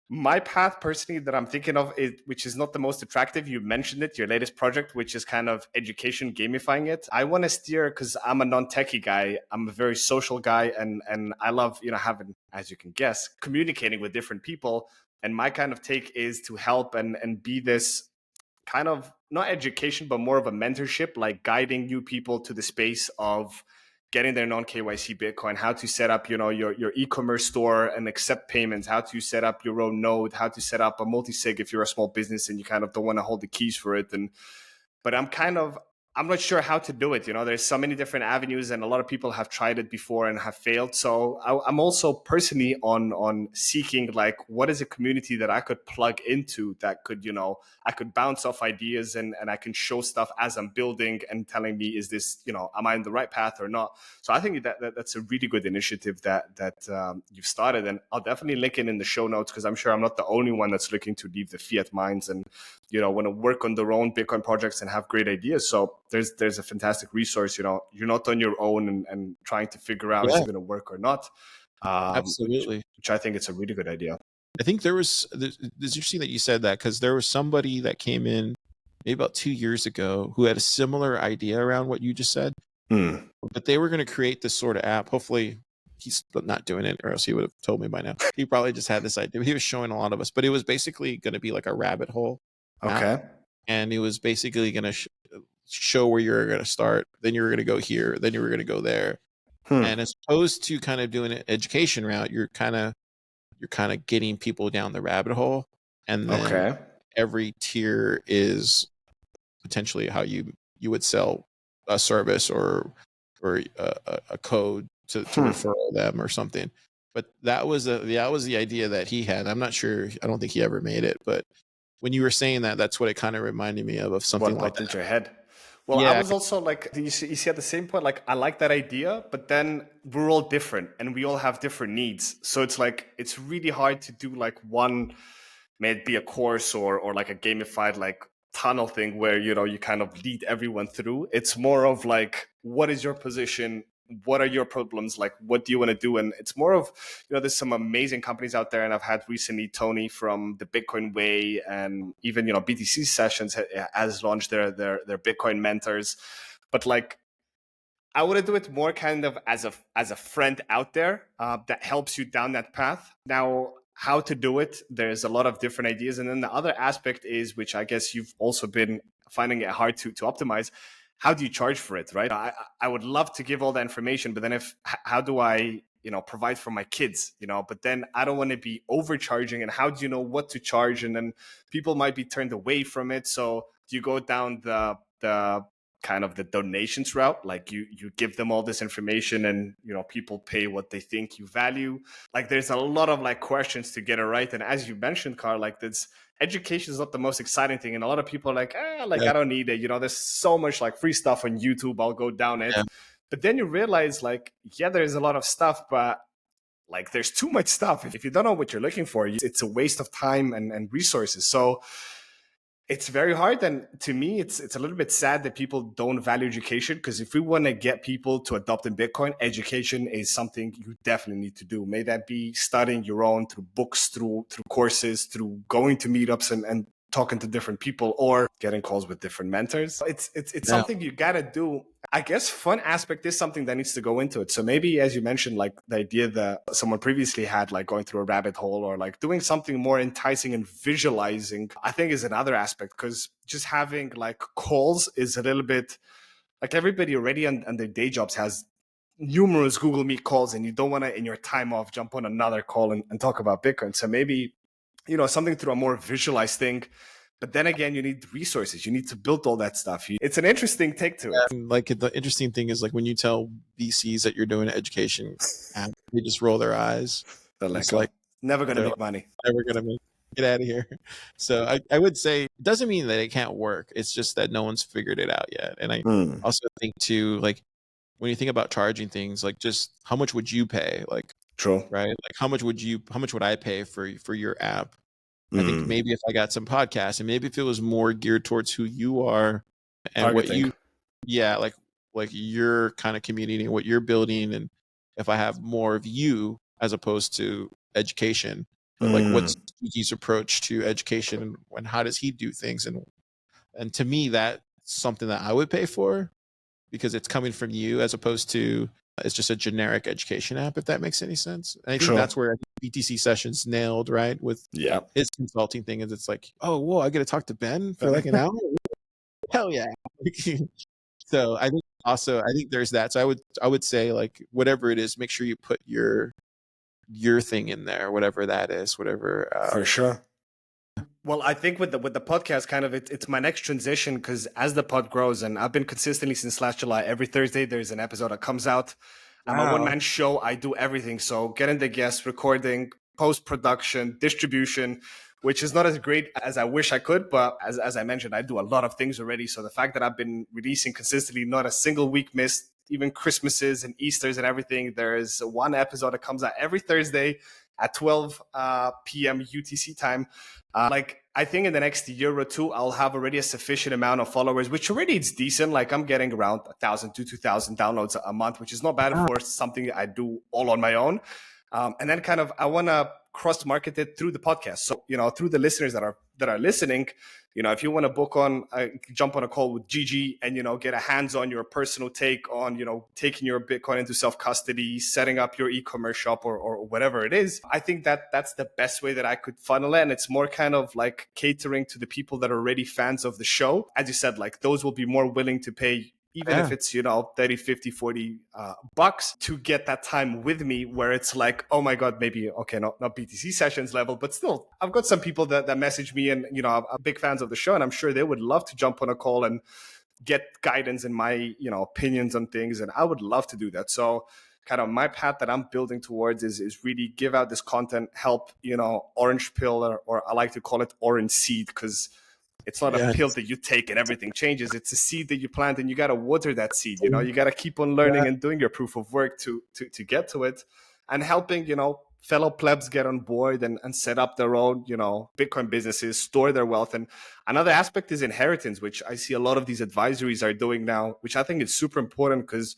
my path personally that I'm thinking of, which is not the most attractive. You mentioned it, your latest project, which is kind of education, gamifying it. I want to steer, because I'm a non-techie guy. I'm a very social guy, and I love, having, as you can guess, communicating with different people. And my kind of take is to help and be this kind of, not education, but more of a mentorship, like guiding new people to the space of getting their non-KYC Bitcoin, how to set up, your e-commerce store and accept payments, how to set up your own node, how to set up a multi-sig if you're a small business and you kind of don't want to hold the keys for it. But I'm not sure how to do it. There's so many different avenues and a lot of people have tried it before and have failed. So I'm also personally on seeking, like, what is a community that I could plug into that could, I could bounce off ideas and I can show stuff as I'm building and telling me, is this, am I on the right path or not? So I think that's a really good initiative that you've started. And I'll definitely link it in the show notes because I'm sure I'm not the only one that's looking to leave the fiat mines and, want to work on their own Bitcoin projects and have great ideas. So there's a fantastic resource. You're not on your own and trying to figure out is it going to work or not. Absolutely. Which I think it's a really good idea. I think it's interesting that you said that because there was somebody that came in maybe about 2 years ago who had a similar idea around what you just said. But they were going to create this sort of app. Hopefully he's not doing it or else he would have told me by now. He probably just had this idea. He was showing a lot of us, but it was basically going to be like a rabbit hole. Okay. And it was basically going to show where you're going to start. Then you were going to go here. Then you were going to go there. And as opposed to kind of doing an education route, you're kind of getting people down the rabbit hole. And then every tier is potentially how you would sell a service or a code to refer them or something. But that was the idea that he had. I'm not sure. I don't think he ever made it, but when you were saying that, that's what it kind of reminded me of something like that. What your head? Well, yeah. I was also like, you see at the same point, like, I like that idea, but then we're all different and we all have different needs. So it's like, it's really hard to do like one, may it be a course or like a gamified like tunnel thing where, you kind of lead everyone through. It's more of like, what is your position? What are your problems? Like, what do you want to do? And it's more of, there's some amazing companies out there. And I've had recently Tony from the Bitcoin Way and even, BTC Sessions has launched their Bitcoin mentors. But like, I want to do it more kind of as a friend out there that helps you down that path. Now, how to do it, there's a lot of different ideas. And then the other aspect is, which I guess you've also been finding it hard to optimize, how do you charge for it, right? I would love to give all the information, but then how do I, provide for my kids, but then I don't want to be overcharging. And how do you know what to charge? And then people might be turned away from it. So do you go down the kind of the donations route? Like you give them all this information and, people pay what they think you value. Like there's a lot of like questions to get it right. And as you mentioned, Karr, like this, education is not the most exciting thing. And a lot of people are like, I don't need it. There's so much like free stuff on YouTube. I'll go down it. Yeah. But then you realize like, there's a lot of stuff, but like there's too much stuff. If you don't know what you're looking for, it's a waste of time and resources. So it's very hard. And to me, it's a little bit sad that people don't value education, because if we want to get people to adopt in Bitcoin, education is something you definitely need to do. May that be studying your own through books, through courses, through going to meetups and talking to different people or getting calls with different mentors. It's something you got to do. I guess fun aspect is something that needs to go into it. So maybe, as you mentioned, like the idea that someone previously had, like going through a rabbit hole or like doing something more enticing and visualizing, I think is another aspect, because just having like calls is a little bit like everybody already on their day jobs has numerous Google Meet calls, and you don't want to, in your time off, jump on another call and talk about Bitcoin. So maybe, something through a more visualized thing. But then again, you need resources. You need to build all that stuff. It's an interesting take to it. Like the interesting thing is, like when you tell VCs that you're doing an education app, they just roll their eyes. They're like, never going to make money. Never going to make. Get out of here. So I would say it doesn't mean that it can't work. It's just that no one's figured it out yet. And I also think too, like when you think about charging things, like just how much would you pay? Like, true, right? Like how much would I pay for your app? I think maybe if I got some podcasts, and maybe if it was more geared towards who you are and targeting. like your kind of community and what you're building, and if I have more of you as opposed to education, but like what's his approach to education and how does he do things, and to me that's something that I would pay for, because it's coming from you as opposed to it's just a generic education app, if that makes any sense. And I think that's where BTC Sessions nailed, right? With his consulting thing, is it's like, oh, whoa, I get to talk to Ben for like an hour? Hell yeah. So I think also, I think there's that. So I would say, like, whatever it is, make sure you put your thing in there, whatever that is, whatever. For sure. Well, I think with the podcast, kind of it's my next transition, because as the pod grows, and I've been consistently since last July, every Thursday there's an episode that comes out. I'm a one-man show. I do everything. So getting the guests, recording, post-production, distribution, which is not as great as I wish I could. But as I mentioned, I do a lot of things already. So the fact that I've been releasing consistently, not a single week missed, even Christmases and Easters and everything, there's one episode that comes out every Thursday at 12 p.m. UTC time. I think in the next year or two, I'll have already a sufficient amount of followers, which already is decent. Like, I'm getting around 1,000 to 2,000 downloads a month, which is not bad for something I do all on my own. And then kind of, I want to cross market it through the podcast. So, through the listeners that are listening, if you want to book on, jump on a call with Gigi and, get a hands-on, your personal take on, taking your Bitcoin into self-custody, setting up your e-commerce shop or whatever it is. I think that's the best way that I could funnel it. And it's more kind of like catering to the people that are already fans of the show. As you said, like, those will be more willing to pay, even if it's, 30, 50, 40 bucks, to get that time with me, where it's like, oh my God, maybe, okay, not BTC sessions level, but still, I've got some people that message me and, are big fans of the show, and I'm sure they would love to jump on a call and get guidance and my, opinions on things. And I would love to do that. So kind of my path that I'm building towards is really give out this content, help, orange pill, or I like to call it orange seed, because it's not a pill that you take and everything changes. It's a seed that you plant, and you got to water that seed. You got to keep on learning and doing your proof of work to get to it, and helping, fellow plebs get on board and set up their own, Bitcoin businesses, store their wealth. And another aspect is inheritance, which I see a lot of these advisories are doing now, which I think is super important, because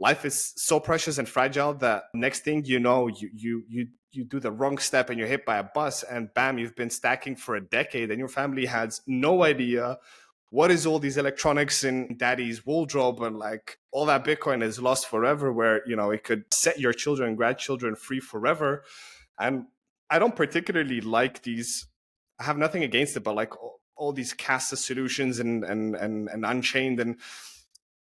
life is so precious and fragile that next thing you know, you do the wrong step and you're hit by a bus, and bam, you've been stacking for a decade, and your family has no idea what is all these electronics in daddy's wardrobe, and like all that Bitcoin is lost forever, where, it could set your children and grandchildren free forever. And I don't particularly like these, I have nothing against it, but like all these Casa solutions and Unchained, and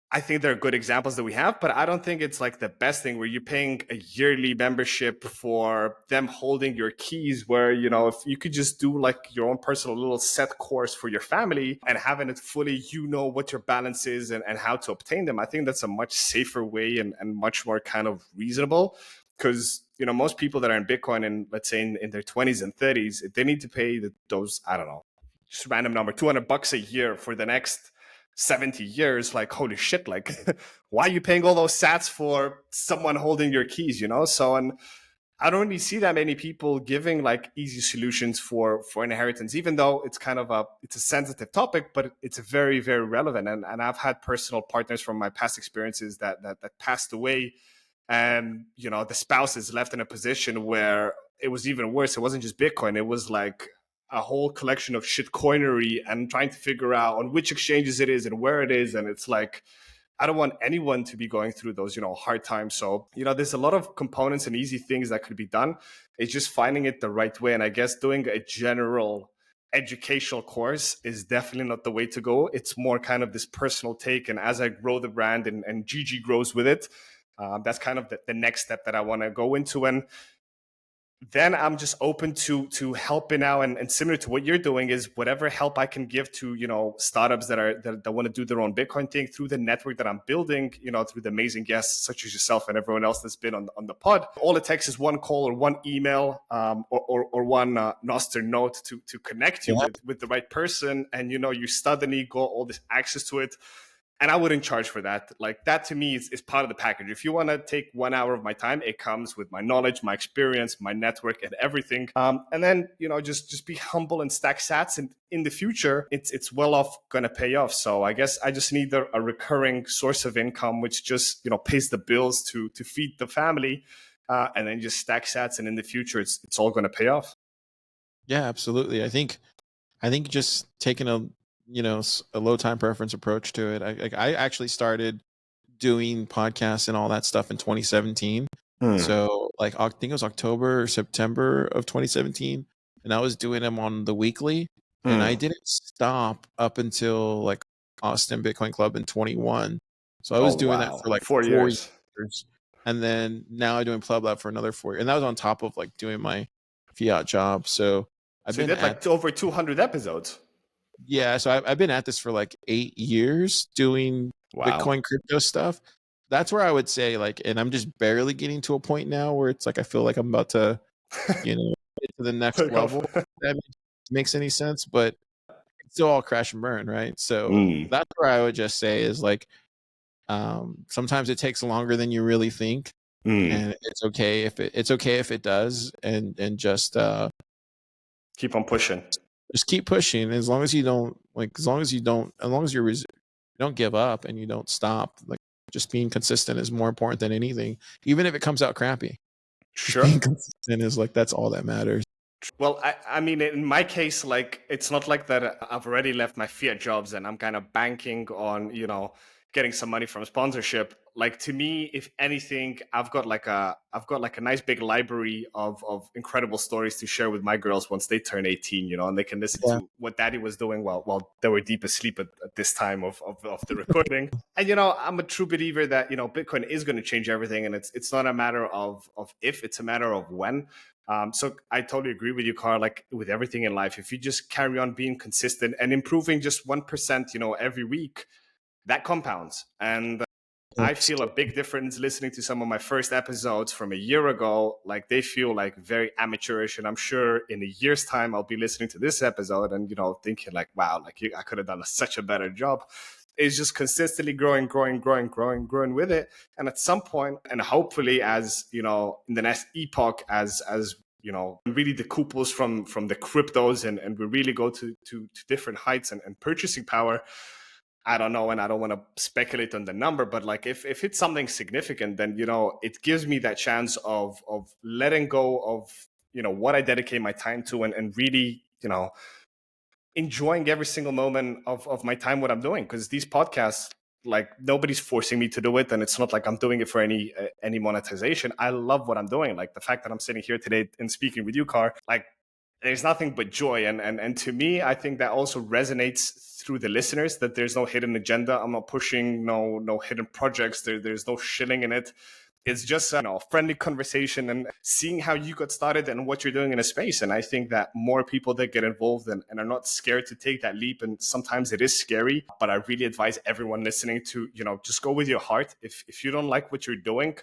I think they're good examples that we have, but I don't think it's like the best thing where you're paying a yearly membership for them holding your keys, where, if you could just do like your own personal little set course for your family and having it fully, what your balance is and how to obtain them. I think that's a much safer way and much more kind of reasonable, because, most people that are in Bitcoin and let's say in their 20s and 30s, they need to pay those, I don't know, just random number, $200 a year for the next 70 years. Like, holy shit, like, why are you paying all those sats for someone holding your keys, So, and I don't really see that many people giving like easy solutions for inheritance, even though it's kind of it's a sensitive topic, but it's very, very relevant. And I've had personal partners from my past experiences that passed away, and, the spouse is left in a position where it was even worse. It wasn't just Bitcoin. It was like a whole collection of shit coinery, and trying to figure out on which exchanges it is and where it is. And it's like, I don't want anyone to be going through those, hard times. So, there's a lot of components and easy things that could be done. It's just finding it the right way. And I guess doing a general educational course is definitely not the way to go. It's more kind of this personal take. And as I grow the brand and Gigi grows with it, that's kind of the next step that I want to go into. And then I'm just open to helping out, and similar to what you're doing is whatever help I can give to, startups that want to do their own Bitcoin thing through the network that I'm building, through the amazing guests such as yourself and everyone else that's been on the pod. All it takes is one call or one email, or one Nostr note to connect you with the right person. And, you suddenly got all this access to it. And I wouldn't charge for that. Like, that to me is part of the package. If you want to take 1 hour of my time, it comes with my knowledge, my experience, my network, and everything. And then, just be humble and stack sats. And in the future, it's well off going to pay off. So I guess I just need a recurring source of income, which just, pays the bills to feed the family, and then just stack sats. And in the future, it's all going to pay off. Yeah, absolutely. I think just taking a low time preference approach to it. I actually started doing podcasts and all that stuff in 2017. So like, I think it was October or September of 2017, and I was doing them on the weekly, and I didn't stop up until like Austin Bitcoin Club in 21. So I was doing that for like 4 4 years. years. And then now I'm doing PlebLab for another 4 years. And that was on top of like doing my fiat job. So I've So you been did like over 200 episodes. yeah, so I've been at this for like 8 years doing Wow. Bitcoin crypto stuff. That's where I would say like, and I'm just barely getting to a point now where it's like I feel like I'm about to, get to the next level. If that makes any sense, but it's still all crash and burn, right? So that's where I would just say is like, sometimes it takes longer than you really think, and it's okay if it does, and just keep on pushing. Just keep pushing. As long as you don't you don't give up and you don't stop. Like just being consistent is more important than anything, even if it comes out crappy. Sure. Being consistent is like that's all that matters. Well, I mean, in my case, like, it's not like that I've already left my fiat jobs and I'm kind of banking on, getting some money from sponsorship. Like, to me, if anything, I've got like a nice big library of incredible stories to share with my girls once they turn 18, and they can listen to what daddy was doing while they were deep asleep at this time of the recording. And, I'm a true believer that, Bitcoin is going to change everything. And it's not a matter of if, it's a matter of when. So I totally agree with you, Karr. Like with everything in life, if you just carry on being consistent and improving just 1%, every week, that compounds. And I feel a big difference listening to some of my first episodes from a year ago. Like they feel like very amateurish, and I'm sure in a year's time I'll be listening to this episode and thinking like, wow, like I could have done such a better job. It's just consistently growing with it. And at some point, and hopefully as, in the next epoch, as really the couples from the cryptos and we really go to different heights and purchasing power. I don't know, and I don't want to speculate on the number, but like if it's something significant, then it gives me that chance of letting go of what I dedicate my time to and really enjoying every single moment of my time, what I'm doing. Because these podcasts, like nobody's forcing me to do it, and it's not like I'm doing it for any monetization. I love what I'm doing. Like the fact that I'm sitting here today and speaking with you, Karr, like there's nothing but joy. And to me, I think that also resonates through the listeners, that there's no hidden agenda. I'm not pushing no hidden projects. There's no shilling in it. It's just a friendly conversation and seeing how you got started and what you're doing in a space. And I think that more people that get involved and are not scared to take that leap, and sometimes it is scary, but I really advise everyone listening to, just go with your heart. If you don't like what you're doing,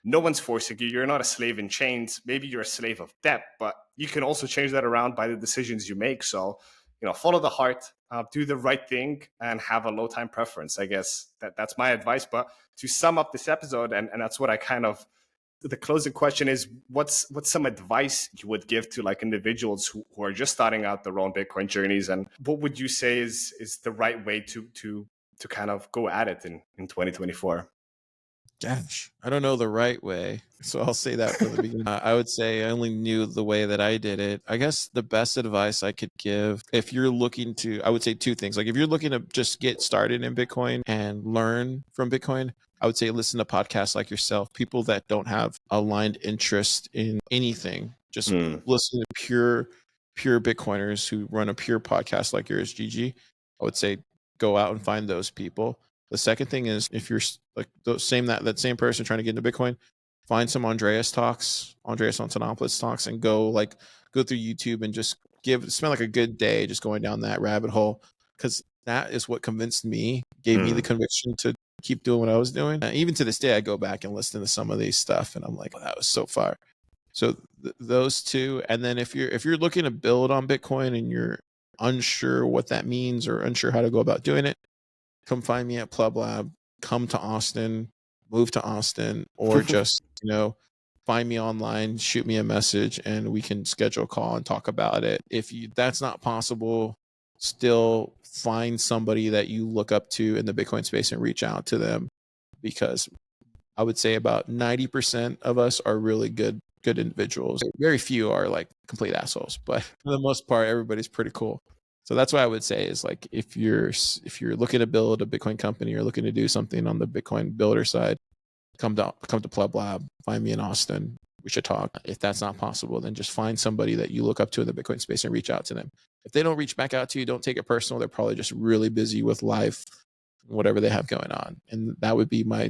no one's forcing you. You're not a slave in chains. Maybe you're a slave of debt, but you can also change that around by the decisions you make. So, follow the heart, do the right thing, and have a low time preference. I guess that's my advice. But to sum up this episode, and that's what I kind of, the closing question is, what's some advice you would give to like individuals who are just starting out their own Bitcoin journeys, and what would you say is the right way to kind of go at it in 2024? Gosh, I don't know the right way, so I'll say that from the beginning. I would say I only knew the way that I did it. I guess the best advice I could give, if you're looking to, I would say two things. Like if you're looking to just get started in Bitcoin and learn from Bitcoin, I would say listen to podcasts like yourself, people that don't have aligned interest in anything. Just listen to pure Bitcoiners who run a pure podcast like yours, GG. I would say go out and find those people. The second thing is, if you're like that same person trying to get into Bitcoin, find some Andreas Antonopoulos talks, and go through YouTube and just spend like a good day just going down that rabbit hole, because that is what convinced me, gave me the conviction to keep doing what I was doing. Even to this day, I go back and listen to some of these stuff, and I'm like, oh, that was so far. So those two, and then if you're looking to build on Bitcoin and you're unsure what that means or unsure how to go about doing it, come find me at PlebLab, come to Austin, move to Austin, or just, find me online, shoot me a message, and we can schedule a call and talk about it. If that's not possible, still find somebody that you look up to in the Bitcoin space and reach out to them, because I would say about 90% of us are really good individuals. Very few are like complete assholes, but for the most part, everybody's pretty cool. So that's what I would say is, like, if you're looking to build a Bitcoin company or looking to do something on the Bitcoin builder side, come to PlebLab, find me in Austin. we should talk. If that's not possible, then just find somebody that you look up to in the Bitcoin space and reach out to them. If they don't reach back out to you, don't take it personal. They're probably just really busy with life, whatever they have going on. And that would be my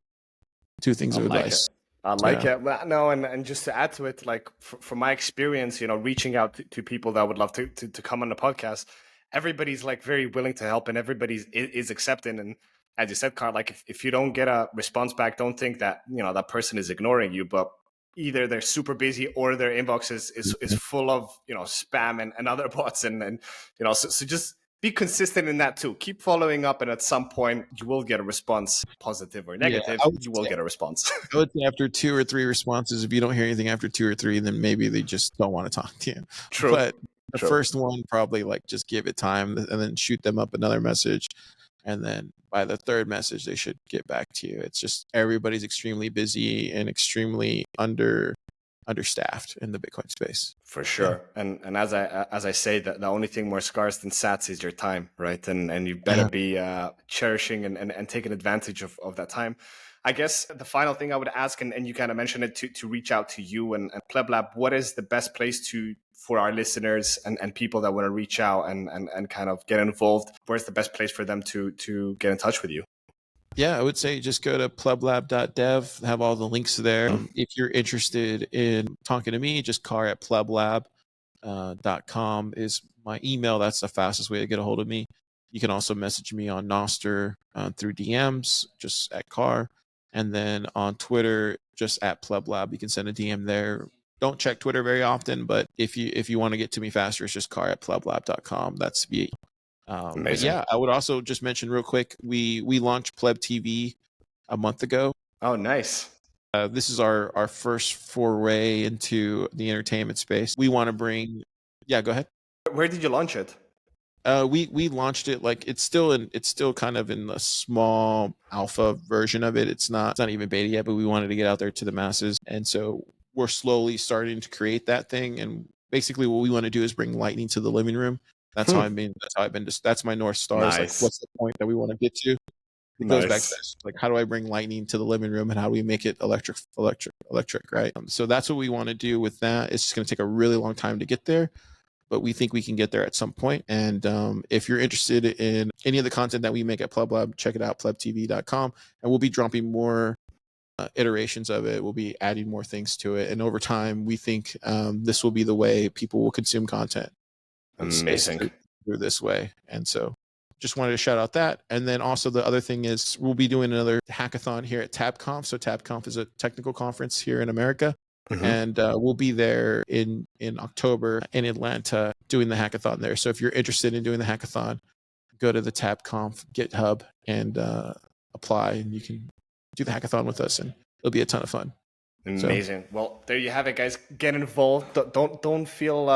two things of advice. I like it. Well, no, and just to add to it, like from my experience, reaching out to people that would love to come on the podcast, everybody's like very willing to help and everybody's is accepting. And as you said, Karr, like if you don't get a response back, don't think that, that person is ignoring you, but either they're super busy or their inbox is full of, spam and other bots. And so just be consistent in that too. Keep following up, and at some point you will get a response, positive or negative. You will get a response. I would say after 2 or 3 responses, if you don't hear anything after 2 or 3, then maybe they just don't want to talk to you. True. But the first one, probably like just give it time and then shoot them up another message. And then by the third message, they should get back to you. It's just everybody's extremely busy and extremely understaffed in the Bitcoin space. For sure. Yeah. And as I say, that the only thing more scarce than sats is your time, right? And you better be cherishing and taking advantage of that time. I guess the final thing I would ask, and you kind of mentioned it, to reach out to you and PlebLab, what is the best place for our listeners and people that want to reach out and kind of get involved? Where's the best place for them to get in touch with you? Yeah, I would say just go to pleblab.dev, have all the links there. If you're interested in talking to me, just Karr at pleblab.com is my email. That's the fastest way to get a hold of me. You can also message me on Nostr through DMs, just at Karr. And then on Twitter, just at PlebLab. You can send a DM there. Don't check Twitter very often, but if you want to get to me faster, it's just Karr at pleblab.com. That's me. But yeah, I would also just mention real quick, we launched Pleb TV a month ago. Oh, nice. This is our first foray into the entertainment space. We want to bring, go ahead. Where did you launch it? We launched it, like it's still kind of in the small alpha version of it. It's not even beta yet, but we wanted to get out there to the masses. And so we're slowly starting to create that thing. And basically what we want to do is bring Lightning to the living room. That's how I've been. That's my North Star. Nice. Like, what's the point that we want to get to? It goes back to this. Like, how do I bring Lightning to the living room, and how do we make it electric, right? So that's what we want to do with that. It's just going to take a really long time to get there, but we think we can get there at some point. And if you're interested in any of the content that we make at PlebLab, check it out, plebtv.com, and we'll be dropping more iterations of it. We'll be adding more things to it, and over time, we think this will be the way people will consume content. Amazing. Through this way. And so just wanted to shout out that. And then also the other thing is we'll be doing another hackathon here at TabConf. So TabConf is a technical conference here in America. And we'll be there in October in Atlanta doing the hackathon there. So if you're interested in doing the hackathon, go to the TabConf GitHub and apply, and you can do the hackathon with us, and it'll be a ton of fun. Amazing. Well, there you have it, guys. Get involved. Don't feel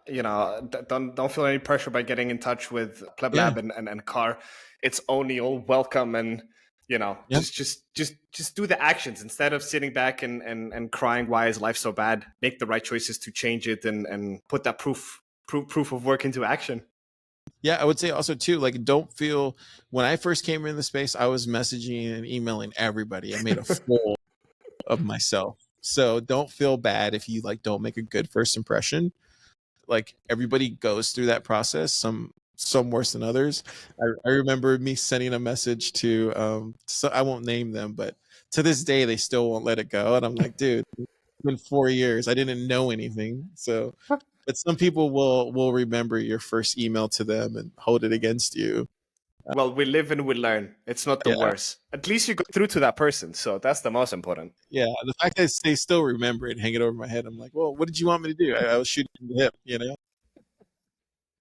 don't feel any pressure by getting in touch with PlebLab and Karr. It's only all welcome, and just do the actions instead of sitting back and crying, why is life so bad? Make the right choices to change it and put that proof of work into action. Yeah, I would say also too, like, don't feel, when I first came into the space, I was messaging and emailing everybody. I made a fool of myself. So don't feel bad if you don't make a good first impression. Like, everybody goes through that process, some worse than others. I remember me sending a message to so I won't name them, but to this day they still won't let it go. And I'm like, dude, it's been 4 years. I didn't know anything. So but some people will remember your first email to them and hold it against you. Well, we live and we learn. It's not the worst. At least you go through to that person. So that's the most important. Yeah. The fact that they still remember it, hang it over my head. I'm like, well, what did you want me to do? I was shooting the hip,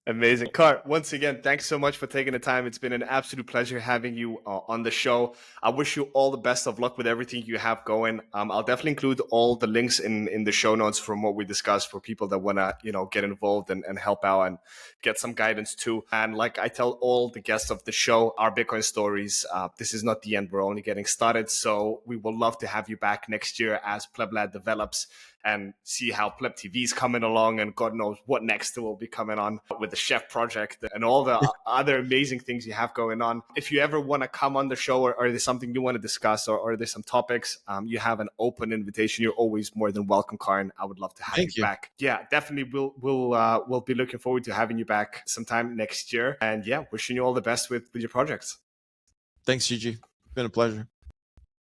Amazing. Karr, once again, thanks so much for taking the time. It's been an absolute pleasure having you on the show. I wish you all the best of luck with everything you have going. I'll definitely include all the links in the show notes from what we discussed for people that want to, get involved and help out and get some guidance too. And like I tell all the guests of the show, our Bitcoin stories, this is not the end. We're only getting started. So we will love to have you back next year as PlebLab develops and see how Pleb TV is coming along, and God knows what next will be coming on with the chef project and all the other amazing things you have going on. If you ever want to come on the show, or there's something you want to discuss, or there's some topics, you have an open invitation. You're always more than welcome, Karr, and I would love to have you back. Yeah, definitely. We'll be looking forward to having you back sometime next year. And yeah, wishing you all the best with your projects. Thanks, Gigi. It's been a pleasure.